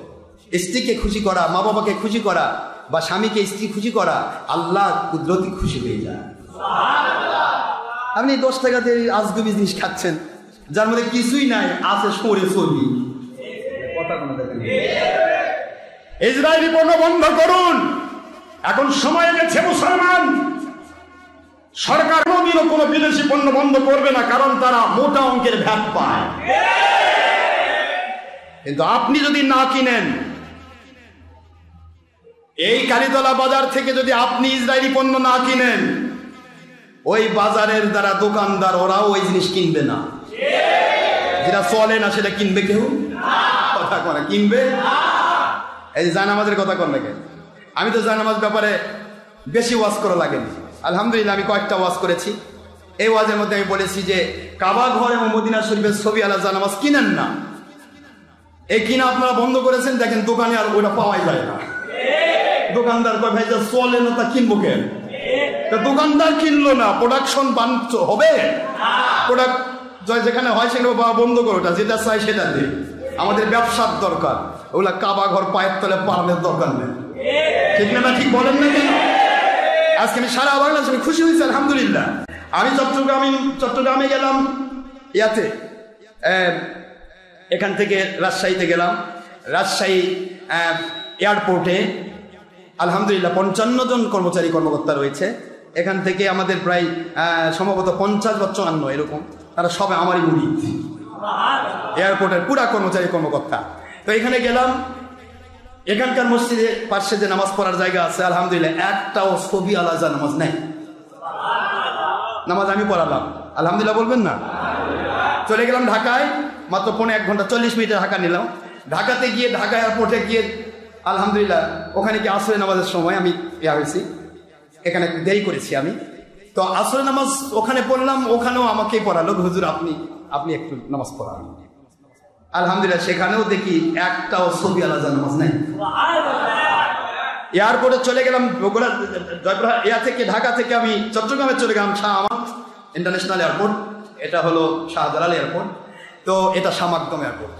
স্ত্রীকে খুশি করা, মা বাবাকে খুশি করা, বা স্বামীকে স্ত্রী খুশি করা, আল্লাহ কুদরতি খুশি হয়ে যায়। আপনি 10 টাকা দিয়ে আজগুবি জিনিস খাচ্ছেন, যার মধ্যে কিছুই নাই, আছে সরে চর্বি। ইসরায়েলি পণ্য বন্ধ করুন। এখন সময় গেছে মুসলমান, সরকার কোনোদিনও কোনো বিদেশি পণ্য বন্ধ করবে না, কারণ তারা মোটা অঙ্কের ভ্যাট পায়। কিন্তু আপনি যদি না কিনেন, এই কালীতলা বাজার থেকে যদি আপনি ইসরায়েলি পণ্য না কিনেন, ওই বাজারের দ্বারা দোকানদার ওরাও ওই জিনিস কিনবে না। যেটা চলে না সেটা কিনবে কেউ? কথা করে কিনবে? এই যে জানামাজের কথা কর না কেন? আমি তো জানামাজ ব্যাপারে বেশি ওয়াজ করা লাগেনি, আলহামদুলিল্লাহ। আমি কয়েকটা ওয়াজ করেছি। এই ওয়াজের মধ্যে আমি বলেছি যে কাবা ঘর এবং মদিনা শরীফের ছবি আলা জানামাজ কিনেন না। এই কিনা আপনারা বন্ধ করেছেন, দেখেন দোকানে আর ওটা পাওয়াই যায় না। দোকানদার কয় ভাই যা চলে না তা কিনবো কেন? দোকানদার কিনলো না, প্রোডাকশন বাঞ্চ হবে? প্রোডাক্ট যেখানে হয় সেখানে বন্ধ করো, যেটা চাই সেটা দিয়ে। আমাদের ব্যবসার দরকার, ওগুলা কাবা ঘর পায়ের তলে পালানোর দরকার নেই। ঠিক না? ঠিক বলেন না কেন? আজকে আমি সারা বাংলাদেশ আমি খুশি হয়েছি আলহামদুলিল্লাহ। আমি চট্টগ্রামে গেলাম, ইয়াতে এখান থেকে রাজশাহীতে গেলাম। রাজশাহী এয়ারপোর্টে আলহামদুলিল্লাহ 55 জন কর্মচারী কর্মকর্তা রয়েছে। এখান থেকে আমাদের প্রায় সম্ভবত 50 বা 54 এরকম, তারা সবাই আমারই মুরিদ, এয়ারপোর্টের পুরা কর্মচারী কর্মকর্তা। তো এখানে গেলাম, এখানকার মসজিদে পাশে যে নামাজ পড়ার জায়গা আছে, আলহামদুলিল্লাহ একটাও ছবি আলাদা নামাজ নাই। নামাজ আমি পড়ালাম, আলহামদুলিল্লাহ বলবেন না? চলে গেলাম ঢাকায়, মাত্র 1.5 ঘন্টা 40 মিনিটে ঢাকা নিলাম। ঢাকাতে গিয়ে, ঢাকা এয়ারপোর্টে গিয়ে আলহামদুলিল্লাহ ওখানে গিয়ে আসরের নামাজের সময় আমি হয়েছি, এখানে দেরি করেছি আমি। তো আসরের নামাজ ওখানে পড়লাম, ওখানেও আমাকেই পড়ালো, হুজুর আপনি একটু নামাজ পড়ান। আলহামদুলিল্লাহ সেখানেও দেখি একটাও ছবি আলাদা নামাজ নাই। এয়ারপোর্টে চলে গেলাম, ঢাকা থেকে আমি চট্টগ্রামে চলে গেলাম শাহ আমাদ ইন্টারন্যাশনাল এয়ারপোর্ট। এটা হলো শাহজালাল এয়ারপোর্ট, তো এটা শামাকদম এয়ারপোর্ট।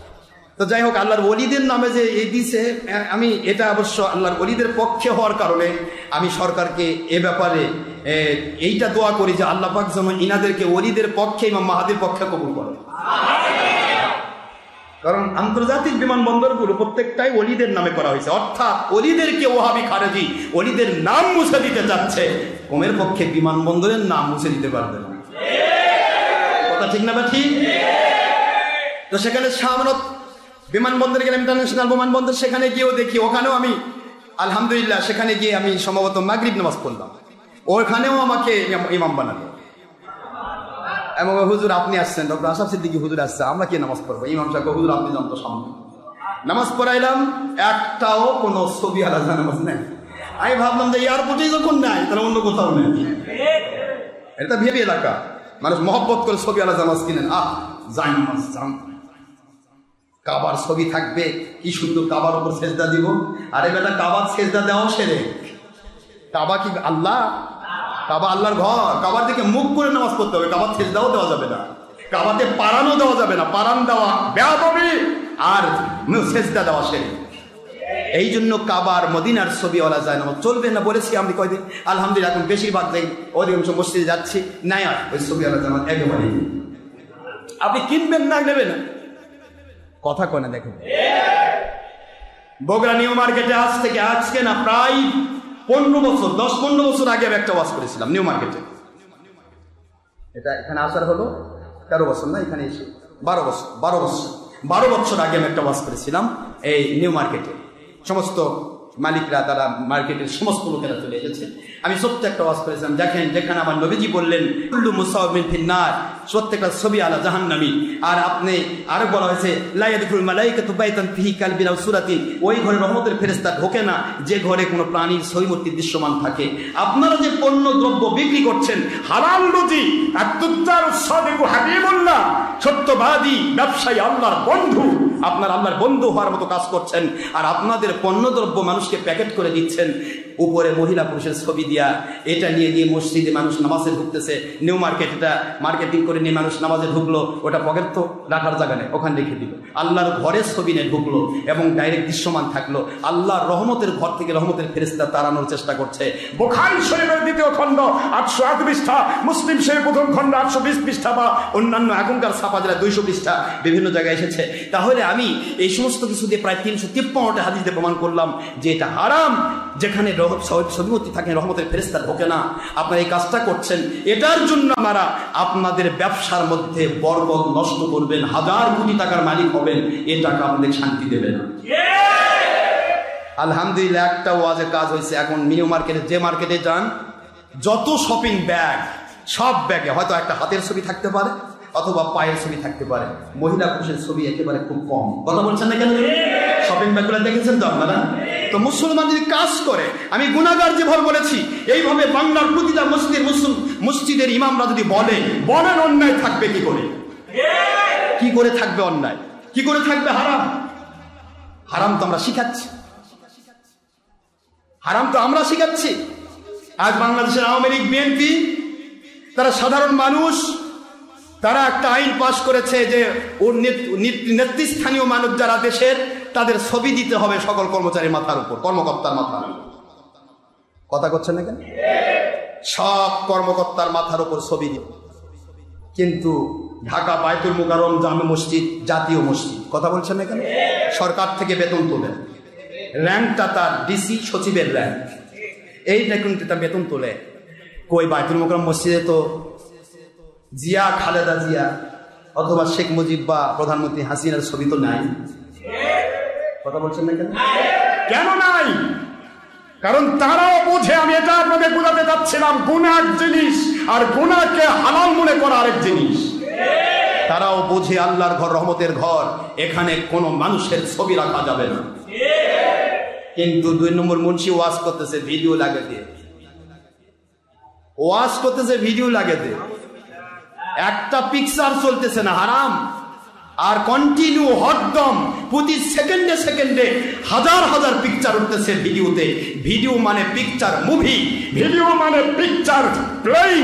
তো যাই হোক, আল্লাহর ওলিদের নামে যে এই দিছে, আমি এটা অবশ্য আল্লাহর ওলিদের পক্ষে হওয়ার কারণে আমি সরকারকে এ ব্যাপারে এইটা দোয়া করি যে আল্লাহ পাক যেন ইনাদেরকে ওলিদের পক্ষে, ইমাম মাহাদির পক্ষে কবুল করে। কারণ আন্তর্জাতিক বিমানবন্দরগুলো প্রত্যেকটাই ওলিদের নামে করা হয়েছে, অর্থাৎ ওলিদেরকে ওহাবি খারেজি ওলিদের নাম মুছে দিতে যাচ্ছে। কমের পক্ষে বিমানবন্দরের নাম মুছে দিতে পারবে না। কথা ঠিক না? বা ঠিক? তো সেখানে শাহমানত বিমানবন্দরে গেলাম, ইন্টারন্যাশনাল বিমানবন্দর, সেখানে গিয়েও দেখি, ওখানেও আমি আলহামদুলিল্লাহ সেখানে গিয়ে আমি সম্ভবত মাগরিব নামাজ পড়লাম, ওখানেও আমাকে ইমাম বানালো। এবং হুজুর আপনি আসছেন, ডক্টর আশরাফ সিদ্দিকী হুজুর আসছে, আমরা কি নামাজ পড়বো? ইমাম সাহেব হুজুর আপনি জানতো সামনে। নামাজ পড়াইলাম, একটাও কোনো ছবি আলাদা নামাজ নেই। আমি ভাবলাম যে এয়ারপোর্টে যখন নাই তাহলে অন্য কোথাও নেই। এটা ভেবে এলাকা, মানুষ মহব্বত করে ছবি আলাদা নামাজ কিনেন। যাই নামাজ যান, কাবার ছবি থাকবে, কি সুন্দর কাবার উপর সেজদা দিব। আরে বেটা, কাবার সেজদা দেওয়া সেরে, কাবা কি আল্লাহ? কাবা আল্লাহর ঘর, কাবার দিকে মুখ করে নামাজ পড়তে হবে। কাবার সেজদাও দেওয়া যাবে না, কাবাতে পারানো দেওয়া যাবে না, পারান দেওয়া বেয়াদবি, আর সেজদা দেওয়া সেরে। এই জন্য কাবার মদিনার ছবিওয়ালা যায় নামাজ চলবে না বলেছি আমি কয়দিন। আলহামদুলিল্লাহ এখন বেশিরভাগ যাই, অধিকাংশ মসজিদে যাচ্ছি, নাই আর ওই ছবিওয়ালা জামাত একেবারে। আপনি কিনবেন না, নেবেন না, কথা কনে দেখেন। বগুড়া নিউ মার্কেটে আজ থেকে, আজকে না প্রায় 15 বছর, 10-15 বছর আগে আমি একটা ওয়াজ করেছিলাম নিউ মার্কেটে। এটা এখানে আসার হলো 13 বছর না, এখানে এসে 12 বছর আগে আমি একটা ওয়াজ করেছিলাম এই নিউ মার্কেটে। সমস্ত মালিকরা, তারা মার্কেটের সমস্ত লোকেরা চলে এসেছে। আমি ছোট্ট একটা ওয়াজ করেছিলাম, দেখেন যেখানে আমার নবীজি বললেন কুল্লু মুসাওয়াবিন ফিন্নার, প্রত্যেকটা ছবি আলা জাহান্নামী। আর আপনি আরো বলা হয়েছে লা ইয়াদখুলুল মালাইকাতু বাইতান ফিহি কালবিন আও সূরাতিন, ওই ঘরে রহমতের ফেরেশতা ঢোকে না যে ঘরে কোনো প্রাণীর ছবি মূর্তি দৃশ্যমান থাকে। আপনারা যে পণ্য দ্রব্য বিক্রি করছেন, হালাল রুজি, আত-তুজ্জার সাদিকু হাবিবুল্লাহ, সত্যবাদী ব্যবসায়ী, আল্লাহর বন্ধু, আপনার আল্লাহর বন্ধু হওয়ার মতো কাজ করছেন। আর আপনাদের পণ্য দ্রব্য মানুষকে প্যাকেট করে দিচ্ছেন উপরে মহিলা পুরুষের ছবি দিয়া। এটা নিয়ে গিয়ে মসজিদে মানুষ নামাজে ঢুকতেছে। নিউ মার্কেট এটা মার্কেটিং করে নিয়ে মানুষ নামাজে ঢুকলো, ওটা পকেট তো রাখার জায়গা নেই, ওখানে রেখে দিল। আল্লাহর ঘরের ছবি নিয়ে ঢুকলো এবং ডাইরেক্ট দৃশ্যমান থাকলো। আল্লাহর রহমতের ঘর থেকে রহমতের ফেরেশতা তাড়ানোর চেষ্টা করছে। বুখারী শরীফের 2য় খণ্ড 808 পৃষ্ঠা, মুসলিম শরীফ 1ম খণ্ড 820 পৃষ্ঠা, বা অন্যান্য এখনকার ছাপা যারা 200 পৃষ্ঠা বিভিন্ন জায়গায় এসেছে। তাহলে আমি এই সমস্ত কিছু দিয়ে প্রায় 353টা হাদিস দিয়ে প্রমাণ করলাম যে এটা হারাম। যেখানে ছবিমূর্তি থাকে, রহমতের ফেরেশতা ঢোকে না। আপনারা এই কাজটা করছেন, এটার জন্য আপনারা আপনাদের ব্যবসার মধ্যে বরকত নষ্ট করবেন, 1000 কোটি টাকার মালিক হবেন, এ টাকা আপনাদের শান্তি দেবে না। আলহামদুলিল্লাহ একটা ওয়াজের কাজ হয়েছে। এখন নিউ মার্কেটে, যে মার্কেটে যান, যত শপিং ব্যাগ, সব ব্যাগে হয়তো একটা হাতের ছবি থাকতে পারে অথবা পায়ের ছবি থাকতে পারে, মহিলা পুরুষের ছবি একেবারে খুব কম। কথা বলছেন না কেন? শপিং ব্যাগগুলো দেখেছেন তো আপনারা? তো মুসলমান যদি কাজ করে, আমি গুনাহগার যেভাবে বলেছি, এইভাবে বাংলার প্রতিটা মসজিদের ইমামরা যদি বলেন, অন্যায় থাকবে কি করে? কি করে থাকবে অন্যায়? কি করে থাকবে হারাম? হারাম তো আমরা শিখাচ্ছি, হারাম তো আমরা শিখাচ্ছি। আজ বাংলাদেশের আওয়ামী লীগ, বিএনপি, তারা সাধারণ মানুষ, তারা একটা আইন পাশ করেছে যে ওর নেতৃস্থানীয় মানুষ যারা দেশের, তাদের ছবি দিতে হবে সকল কর্মচারীর মাথার উপর, কর্মকর্তার মাথার উপর। কথা করছেন না কেন? সব কর্মকর্তার মাথার উপর ছবি দিবে। কিন্তু ঢাকা বায়তুল মুকাররম জামে মসজিদ জাতীয় মসজিদ, কথা বলছেন না কেন? সরকার থেকে বেতন তোলে, র্যাঙ্কটা তার ডিসি সচিবের র্যাঙ্ক, এইটা কিন্তু তার বেতন তোলে। কই বায়তুল মুকাররম মসজিদে তো জিয়া, খালেদা জিয়া অথবা শেখ মুজিব বা প্রধানমন্ত্রী হাসিনার ছবি তো নাই। কথা বলছেন না কেন? কেন নাই? কারণ তারাও বোঝে, আমি এটা আপনাদের বোঝাতে চাচ্ছিলাম, গুনাহ জিনিস আর গুনাহকে হালাল মনে করা আরেক জিনিস। তারাও বোঝে আল্লাহর ঘর, রহমতের ঘর, এখানে কোনো মানুষের ছবি রাখা যাবে না। কিন্তু 2 নম্বর মুন্সি ওয়াজ করতেছে, ভিডিও লাগে দিয়ে, ওয়াজ করতেছে, ভিডিও লাগে দিয়ে, একটা পিকচার চলতেছে না, হারাম। আর কন্টিনিউ হরদম প্রতি সেকেন্ডে সেকেন্ডে হাজার হাজার পিকচার উঠতেছে ভিডিওতে। ভিডিও মানে পিকচার, মুভি, ভিডিও মানে পিকচার প্লেইং,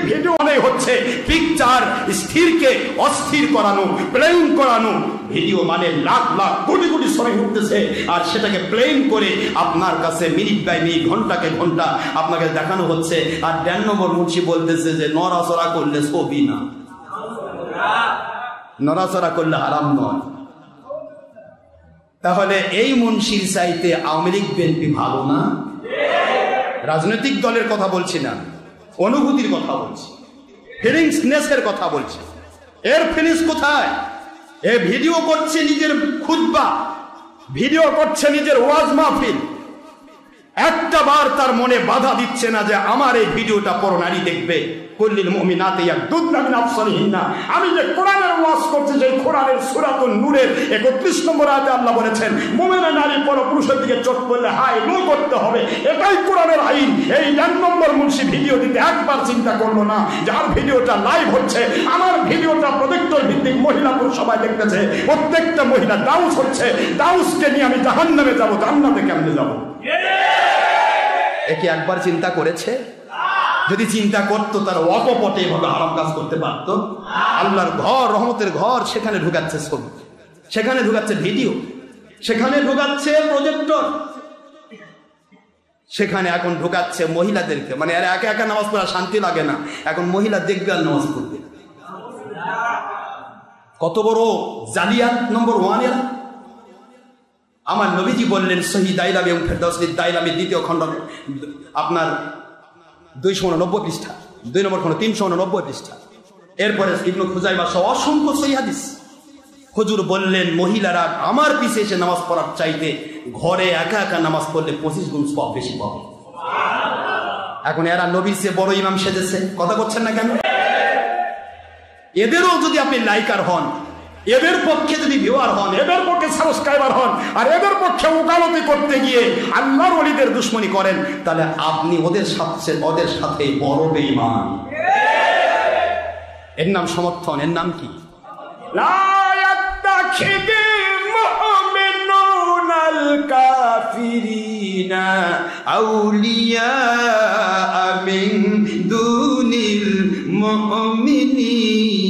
ভিডিও মানে হচ্ছে পিকচার স্থিরকে অস্থির করানো, প্লেইং করানো। ভিডিও মানে লাখ লাখ কোটি কোটি সময় উঠতেছে, আর সেটাকে প্লেইং করে আপনার কাছে মিনিট বাই মিনিট, ঘন্টাকে ঘন্টা আপনাকে দেখানো হচ্ছে। আর 1 নম্বর মুন্সি বলতেছে যে নড়াচড়া করলে ছবি না, নড়াচড়া করলে হারাম নয়। তাহলে এই মুন্সির চাইতে আওয়ামী লীগ, বিএনপি ভালো না? রাজনৈতিক দলের কথা বলছি না, অনুভূতির কথা বলছি, ফিলিংসনেসের কথা বলছি। এর ফিলিংস কোথায়? এ ভিডিও করছে নিজের খুতবা, ভিডিও করছে নিজের ওয়াজ মাহফিল, একটা বার তার মনে বাধা দিচ্ছে না যে আমার এই ভিডিওটা পরো নারী দেখবে। কুল্লিল মুমিনাতি ইয়াগদুদনা মিন আবসারিহিন্না, আমি যে কোরআনের ওয়াজ করছি সেই কোরআনের সূরাতুন নূরের 31 নম্বর আয়াতে আল্লাহ বলেছেন মুমিনা নারী পরপুরুষের দিকে চোখ পড়লে হাই লো করতে হবে, এটাই কোরআনের আইন। এই 1 নম্বর মুন্সি ভিডিও দিতে একবার চিন্তা করলো না যার ভিডিওটা লাইভ হচ্ছে, আমার ভিডিওটা প্রজেক্টর ভিত্তিক মহিলা পুরুষ সবাই দেখতেছে, প্রত্যেকটা মহিলা দাউস হচ্ছে, দাউসকে নিয়ে আমি জাহান্নামে যাব, জান্নাতে কেমনে যাব? একে একবার চিন্তা করেছে? যদি চিন্তা করতো তার অকপটে এভাবে হারাম কাজ করতে পারতো। আল্লাহর ঘর, রহমতের ঘর, সেখানে ঢুকাচ্ছে ছবি, সেখানে ঢুকাচ্ছে ভিডিও, সেখানে ঢুকাচ্ছে প্রজেক্টর, সেখানে এখন ঢুকাচ্ছে মহিলাদেরকে। মানে আর একা একা নামাজ পড়া শান্তি লাগে না, এখন মহিলা দেখবে আর নামাজ পড়বে। কত বড় জালিয়াত নম্বর 1 এর। আমার নবীজি বললেন সহিহ দাইলামি এবং ফেরদাউসির দাইলামি 2য় খণ্ড আপনার 289 পৃষ্ঠা, 2 নম্বর খণ্ড 389 পৃষ্ঠা। এরপরে ইবনু খুজাইমা সহ অসংখ্য সহিহ হাদিস। হুজুর বললেন মহিলারা আমার পিছে এসে নামাজ পড়ার চাইতে ঘরে একা একা নামাজ পড়লে 25 গুণ সওয়াব বেশি পাবে। এখন এরা নবীর চেয়ে বড় ইমাম সেজেছে, কথা বলছেন না কেন? এদেরও যদি আপনি লাইকার হন, এদের পক্ষে যদি ভিউয়ার হন, এদের পক্ষে সাবস্ক্রাইবার হন, আর এদের পক্ষে ওকালতি করতে গিয়ে আল্লাহর ওলিদের দুশমনি করেন, তাহলে আপনি ওদের সাথে বড় বেঈমান। এর নাম সমর্থন, এর নাম কি? লা ইয়াত্তাখিযুল মুমিনুনাল কাফিরিনা আউলিয়া মিন দুনিল মুমিনিন।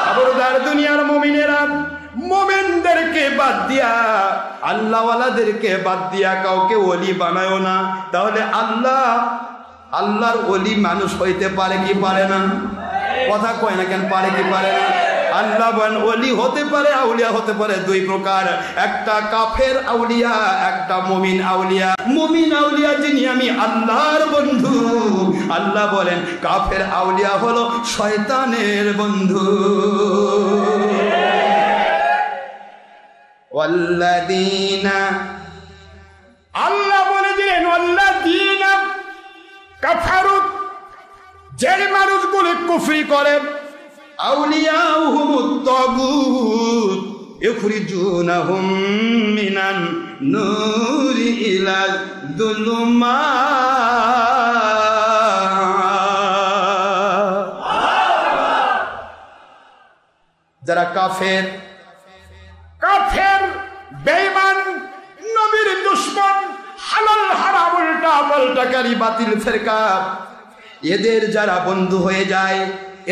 খবরদার দুনিয়ার মুমিনেরা মুমিনদেরকে বাদ দিয়া, আল্লাহওয়ালাদেরকে বাদ দিয়া কাউকে ওলি বানায়ও না। তাহলে আল্লাহর ওলি মানুষ হইতে পারে কি পারে না? কথা কয় না কেন? পারে কি পারে না? আল্লাহ ওলি হতে পারে, আউলিয়া হতে পারে 2 প্রকার, একটা কাফের আউলিয়া, একটা মুমিন আউলিয়া। মুমিন আউলিয়া যিনি আমি আল্লাহর বন্ধু, আল্লাহ বলেন কাফের আউলিয়া হলো শয়তানের বন্ধু। ওয়াল্লাযীনা, আল্লাহ বলে দিলেন ওয়াল্লাযীনা কাফারু, যে মানুষগুলো কুফরি করে, আউলিয়াহুমুত তাগুত ইখরিজুনাহুম মিনান নূরি ইলা যুলুমাত। যারা কাফের বেঈমান, নবীর দুশমন, হালাল হারাম উল্টা পাল্টাকারী বাতিল ফেরকা, এদের যারা বন্ধু হয়ে যায়,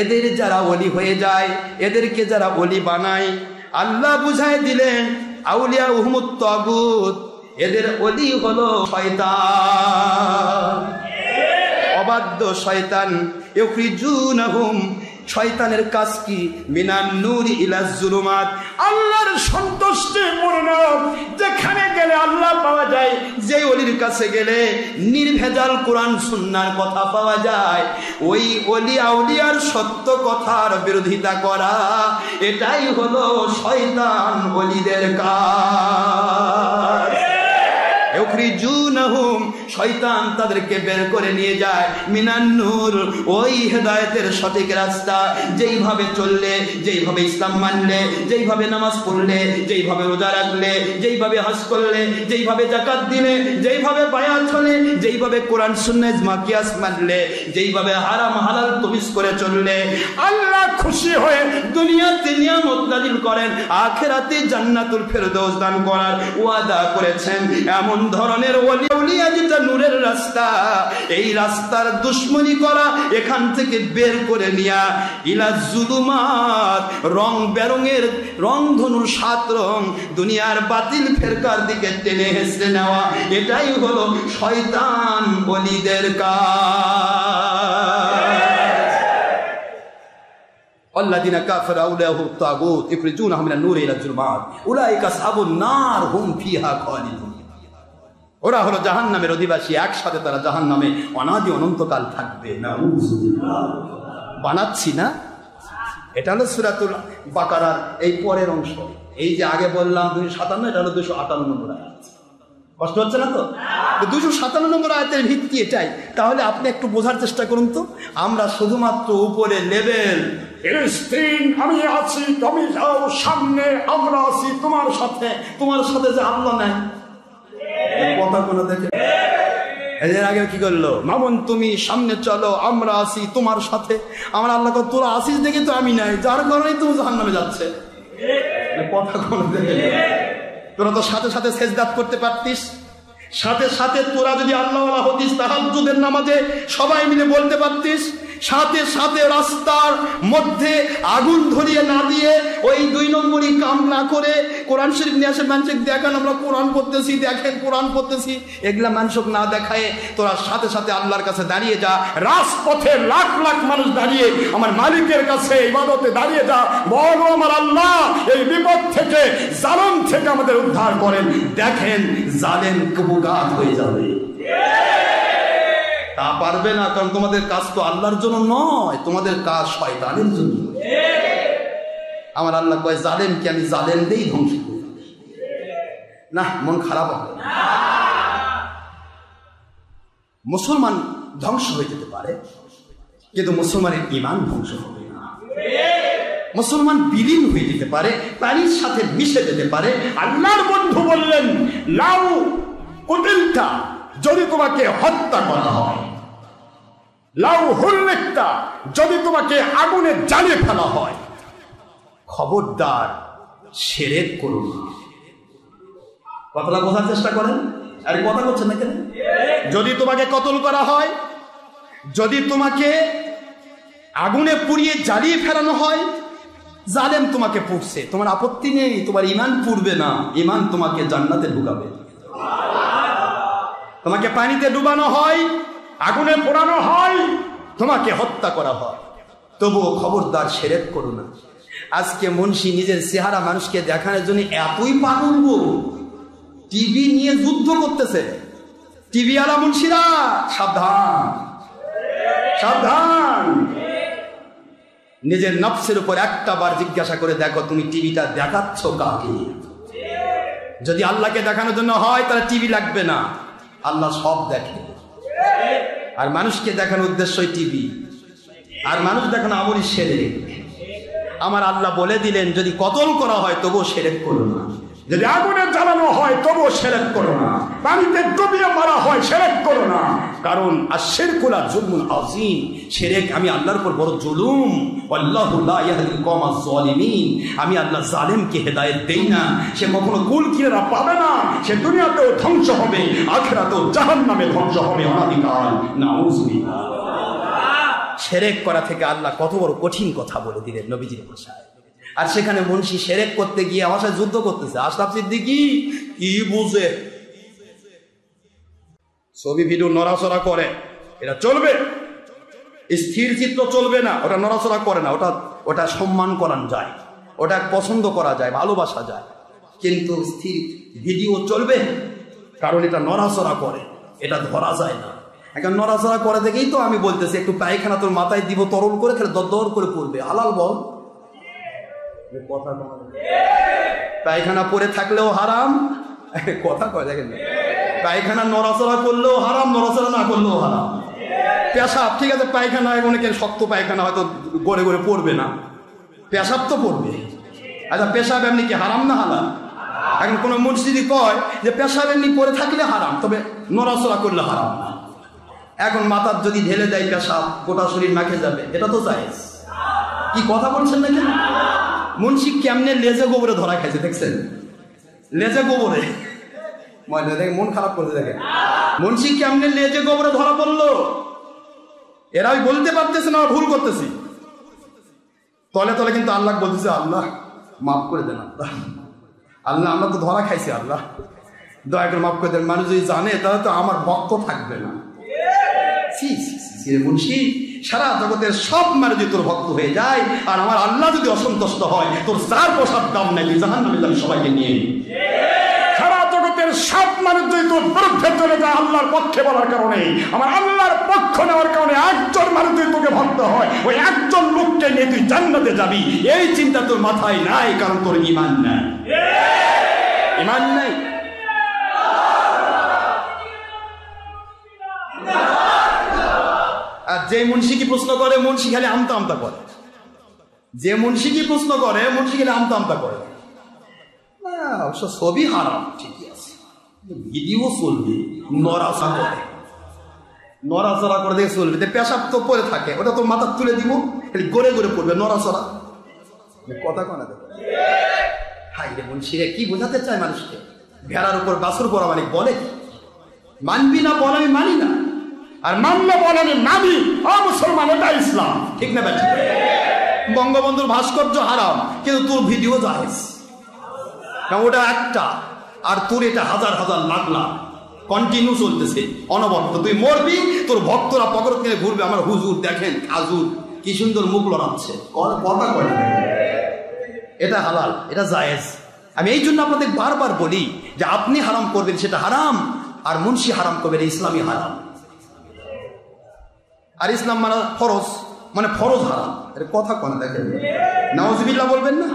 এদের যারা ওলি হয়ে যায়, এদেরকে যারা ওলি বানায়, আল্লাহ বুঝায় দিলেন আউলিয়া উহুমুত তাগুত, এদের ওলি হলো শয়তান, অবাধ্য শয়তান। ইখরিজুনাহুম, শয়তানের কাজ কি? মিনান নূরি ইলা যুলুমাত, আল্লাহর সন্তুষ্টিপূর্ণ যেখানে গেলে আল্লাহ পাওয়া যায়, যে ওলির কাছে গেলে নির্ভেজাল কোরআন সুন্নাহর কথা পাওয়া যায়, ওই ওলি আউলিয়ার সত্য কথার বিরোধিতা করা, এটাই হলো শয়তান ওলিদের কাজ। ইখরিজুনাহুম, শয়তান তাদেরকে বের করে নিয়ে যায় মিনান নূর, ওই হেদায়েতের সঠিক রাস্তা, যেইভাবে চললে, যেইভাবে ইসলাম মানলে, যেইভাবে নামাজ পড়লে, যেইভাবে রোজা রাখলে, যেইভাবে হজ করলে, যেইভাবে যাকাত দিলে, যেইভাবে বায়াত হলে, যেইভাবে কোরআন সুন্নাহ ইজমা কিয়াস মানলে, যেইভাবে হারাম হালাল তমিজ করে চললে, আল্লাহ খুশি হয়ে দুনিয়াতে নিয়ামত নাযিল করেন, আখিরাতে জান্নাতুল ফেরদৌস দান করার ওয়াদা করেছেন। এমন ধরনের ওলি আউলিয়া যেটা নূরের রাস্তা, এই রাস্তার দুশমনি করা, এখান থেকে বের করে নিয়া ইলা যুলুমাত, রং বেরঙের রং ধনুর 7 রং দুনিয়ার বাতিল ফেরকার দিকে টেনে হেসড়ে নেওয়া, এটাই হলো শয়তান ওলিদের কাজ। আল্লাযীনা কাফারু আউলিয়াহুত তাগুত ইখরিজুনাহুম মিনান নূরি ইলা যুলুমাত উলাইকা আসহাবুন নার হুম ফিহা খালিদুন। ওরা হলো জাহান্নামের অধিবাসী, একসাথে তারা জাহান্নামে অনাদি অনন্তকাল থাকবে। নাউযুবিল্লাহ। বানাচ্ছি না, এটা হলো সূরাতুল বাকারার এই পরের অংশ। এই যে আগে বললাম 257, এটা হলো 258 নম্বর আয়াত। কষ্ট হচ্ছে না তো? 257 নম্বর আয়াতের ভিত্তি এটাই। তাহলে আপনি একটু বোঝার চেষ্টা করুন তো, আমরা শুধুমাত্র উপরে লেভেল ফিলিস্তিন আমি আছি, তুমি যাও সামনে, আমরা আছি তোমার সাথে। তোমার সাথে যে আল্লাহ নাই, কথা কোনো দেখে এদের আগে কি করলো? মামুন তুমি সামনে চলো, আমরা আছি তোমার সাথে। আমার আল্লাহ তোরা আসিস দেখে তো আমি নাই, যার কারণেই তুমি জাহান্নামে যাচ্ছে। কথা কোনো দেখে তোরা তো সাথে সাথে সেজদাত করতে পারতিস, সাথে সাথে তোরা যদি আল্লাহওয়ালা হতিস তাহাজ্জুদের নামাজে সবাই মিলে বলতে পারতিস, সাথে সাথে রাস্তার মধ্যে আগুন ধরিয়ে না দিয়ে ওই 2 নম্বরই কাম না করে কোরআন শরীফ নিয়ে আসে মানুষকে দেখান আমরা কোরআন পড়তেছি, দেখেন কোরআন পড়তেছি, এগুলা মানুষক না দেখায় তোরা সাথে সাথে আল্লাহর কাছে দাঁড়িয়ে যা, রাজপথে লাখ লাখ মানুষ দাঁড়িয়ে আমার মালিকের কাছে ইবাদতে দাঁড়িয়ে যা, বলো আমার আল্লাহ এই বিপদ থেকে, জালিম থেকে আমাদের উদ্ধার করেন। দেখেন জালেম কবুগাত হয়ে যাবে। তা পারবে না, কারণ তোমাদের কাজ তো আল্লাহর জন্য নয়, তোমাদের কাজ শয়তানের জন্য। আমার আল্লাহ কয় জালেমকে আমি জালেম দিয়েই ধ্বংস করি না। মন খারাপ হবে, মুসলমান ধ্বংস হয়ে যেতে পারে কিন্তু মুসলমানের ঈমান ধ্বংস হবে না। মুসলমান বিলীন হয়ে যেতে পারে, পানির সাথে মিশে যেতে পারে। আল্লাহর বন্ধু বললেন লাউ কুতিলতা, যদি তোমাকে হত্যা করা হয়, লাউ হুল্লিকতা, যদি তোমাকে আগুনে জ্বালিয়ে ফেলা হয়, খবরদার শিরক করো না। কথাটা বোঝার চেষ্টা করেন। আরে কথা বলছেন না কেন? যদি তোমাকে কতল করা হয়, যদি তোমাকে আগুনে পুড়িয়ে জ্বালিয়ে ফেলানো হয়, জালেম তোমাকে পুড়ছে, তোমার আপত্তি নেই, তোমার ঈমান পুড়বে না, ঈমান তোমাকে জান্নাতে ঢুকাবে। তোমাকে পানিতে ডুবানো হয়, আগুনে পোড়ানো হয়, তোমাকে হত্যা করা হয়, তবুও খবরদার শিরক করো না। আজকে মুন্সি নিজের চেহারা মানুষকে দেখানোর জন্য এতই পাগল, টিভি নিয়ে যুদ্ধ করতেছে। টিভি আলা মুন্সিরা সাবধান, সাবধান। নিজের নফসের উপর একটা বার জিজ্ঞাসা করে দেখো তুমি টিভিটা দেখাচ্ছ কাকে? যদি আল্লাহকে দেখানোর জন্য হয় তাহলে টিভি লাগবে না, আল্লাহ সব দেখে। আর মানুষকে দেখানোর উদ্দেশ্যই টিভি, আর মানুষ দেখানো আমলই শিরক। আমার আল্লাহ বলে দিলেন যদি কতল করা হয় তবুও শিরক করো না, যদি আগুনে জ্বালানো হয় তবুও শিরক করো না, পানিতে ডুবিয়ে মারা হয় শিরক করো না। কারণ আশ-শিরকু যুলমুন আযীম, শিরক আমি আল্লাহর উপর বড় জুলুম। আল্লাহু লা ইয়াহদিল কওমাজ জালিমিন, আমি আল্লাহ জালেমকে হেদায়েত দেই না, সে কখনো কুল কিনারা পাবে না, সে দুনিয়াতেও ধ্বংস হবে, আখিরাতেও জাহান্নামে ধ্বংস হবে অনাদিকাল। নাউযুবিল্লাহ। শিরক করা থেকে আল্লাহ কত বড় কঠিন কথা বলে দিলেন নবীজির ভাষায়। আর সেখানে মুন্সি শিরক করতে গিয়ে আমার সাথে যুদ্ধ করতেছে। আশরাফ সিদ্দিকী কি বুঝে? ছবি ভিডিও নড়াচড়া করে, এটা চলবে, স্থির চিত্র চলবে না, ওটা নড়াচড়া করে না, ওটা সম্মান করানো যায়, ওটা পছন্দ করা যায়, ভালোবাসা যায়, কিন্তু স্থির ভিডিও চলবে, কারণ এটা নড়াচড়া করে, এটা ধরা যায় না। এখন নড়াচড়া করে দেখেই তো আমি বলতেছি একটু পায়খানা তোর মাথায় দিব, তরল করে খেলে দর করে পড়বে, হালাল বল। কথা পায়খানা পরে থাকলেও হারাম, কথা কয় দেখেন, পায়খানা নড়াচড়া করলেও হারাম, নড়াচড়া না করলেও হারাম। পেশাব ঠিক আছে, পায়খানা অনেকের শক্ত পায়খানা হয়তো গড়ে গড়ে পড়বে না, পেশাব তো পড়বে। আচ্ছা পেশাব এমনি কি হারাম না হালাল? এখন কোনো মুর্শিদি কয় যে পেশাব এমনি পরে থাকলে হারাম, তবে নড়াচড়া করলে হারাম না। এখন মাথার যদি ঢেলে দেয় পেশাব, গোটা শরীর মাখে যাবে, এটা তো জায়েজ। কি কথা বলছেন না কেন? মুন্সি কেমনে লেজে গোবরে ধরা খাইছে দেখছেন? লেজে গোবরে মন খারাপ করতে দেখেন, মুন্সি কেমনে লেজে গোবরে ধরা পড়লো। এরা ওই বলতে পারতেছে না ভুল করতেছি, তলে তলে কিন্তু আল্লাহ বলতেছে আল্লাহ মাফ করে দেন, আল্লাহ আল্লাহ আমরা তো ধরা খাইছি, আল্লাহ দয়া করে মাফ করে দেন। মানুষ যদি জানে তাহলে তো আমার ভক্ত থাকবে না। মুন্সি সারা জগতের সব মানুষ যদি তোর ভক্ত হয়ে যায় আর আমার আল্লাহ যদি অসন্তুষ্ট হয়, তোর 4 পয়সার দাম নাকি জাহান্নামে যাবে সবাইকে নিয়ে। সারা জগতের সব মানুষ যদি মৃত্যুর বিরুদ্ধে চলে যায় আল্লাহর পক্ষে বলার কারণে, আমার আল্লাহর পক্ষ নেওয়ার কারণে একজন মানুষ তুই তোকে ভক্ত হয়, ওই একজন লোককে নিয়ে তুই জান্নাতে যাবি, এই চিন্তা তোর মাথায় নাই, কারণ তোর ঈমান নাই। ঈমান নাই। আর যে মুন্সি কি প্রশ্ন করে, মুন্সি খালি আমতা আমতা করে। যে মুন্সি কি প্রশ্ন করে, মুন্সি খালি আমতা আমতা করে। অবশ্য ছবি হারাম, ঠিকই আছে, ভিডিও চলবে, নড়াচড়া করে, নড়াচড়া করে দেখে চলবে। পেশাব তো পরে থাকে, ওটা তো মাথা তুলে দিব, খালি গড়ে গড়ে পড়বে, নড়াচড়া। কথা কনা দেবে। হাই রে মুন্সিরা কি বোঝাতে চায় মানুষকে? ভেড়ার উপর বাছুর পরা মানে বলে কি? মানবি না বল, আমি মানি না। আর মানলে বল আমি মানি, মুসলমান, এটা ইসলাম, ঠিক না ব্যাটি? বঙ্গবন্ধুর ভাস্কর্য হারাম, কিন্তু তোর ভিডিও জায়েজ। ওটা একটা, আর তোর এটা হাজার হাজার লাখ লাখ কন্টিনিউ চলতেছে, অনবরত। তুই মরবি, তোর ভক্তরা পকর কিনে ঘুরবে, আমার হুজুর দেখেন, হাজুর কি সুন্দর মুখ লড়াচ্ছে, কথা কয়। এটা হালাল, এটা জায়েজ। আমি এই জন্য আপনাদের বারবার বলি যে আপনি হারাম করবেন সেটা হারাম, আর মুন্সি হারাম করবেন ইসলামী হারাম। আর ইসলাম মানে ফরজ, মানে ফরজ হারাম। এটা কথা কোনা দেখেন, নাউজুবিল্লাহ বলবেন না?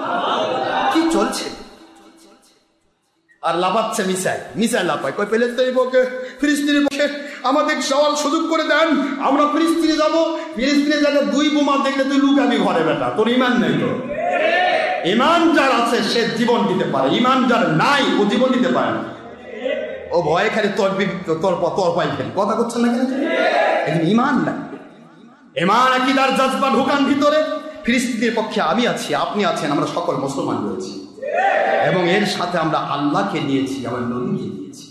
কি চলছে? আর লাফাচ্ছে মিসাইল, মিসাইল লাফায়, কই পেলে তো এই পক্ষে ফিলিস্তিনের পক্ষে আমাদের সওয়াল সুযোগ করে দেন, আমরা ফিলিস্তিনে যাবো। ফিলিস্তিনে যাবে, দুই বোমা দেখলে তুই লুকাবি ঘরে, বেটা তোর ঈমান নেই। তো ঈমান যার আছে সে জীবন দিতে পারে, ঈমান যার নাই ও জীবন দিতে পারে না। ও ভয়ে খালি তোর পাই ফেলি, কথা করছেন না কেন? এখন ঈমান নাই, ঈমান আকীদার জজবা ঢুকান ভিতরে। ফিলিস্তিনের পক্ষে আমি আছি, আপনি আছেন, আমরা সকল মুসলমান রয়েছি, এবং এর সাথে আমরা আল্লাহকে নিয়েছি, আমার নবীকে নিয়েছি।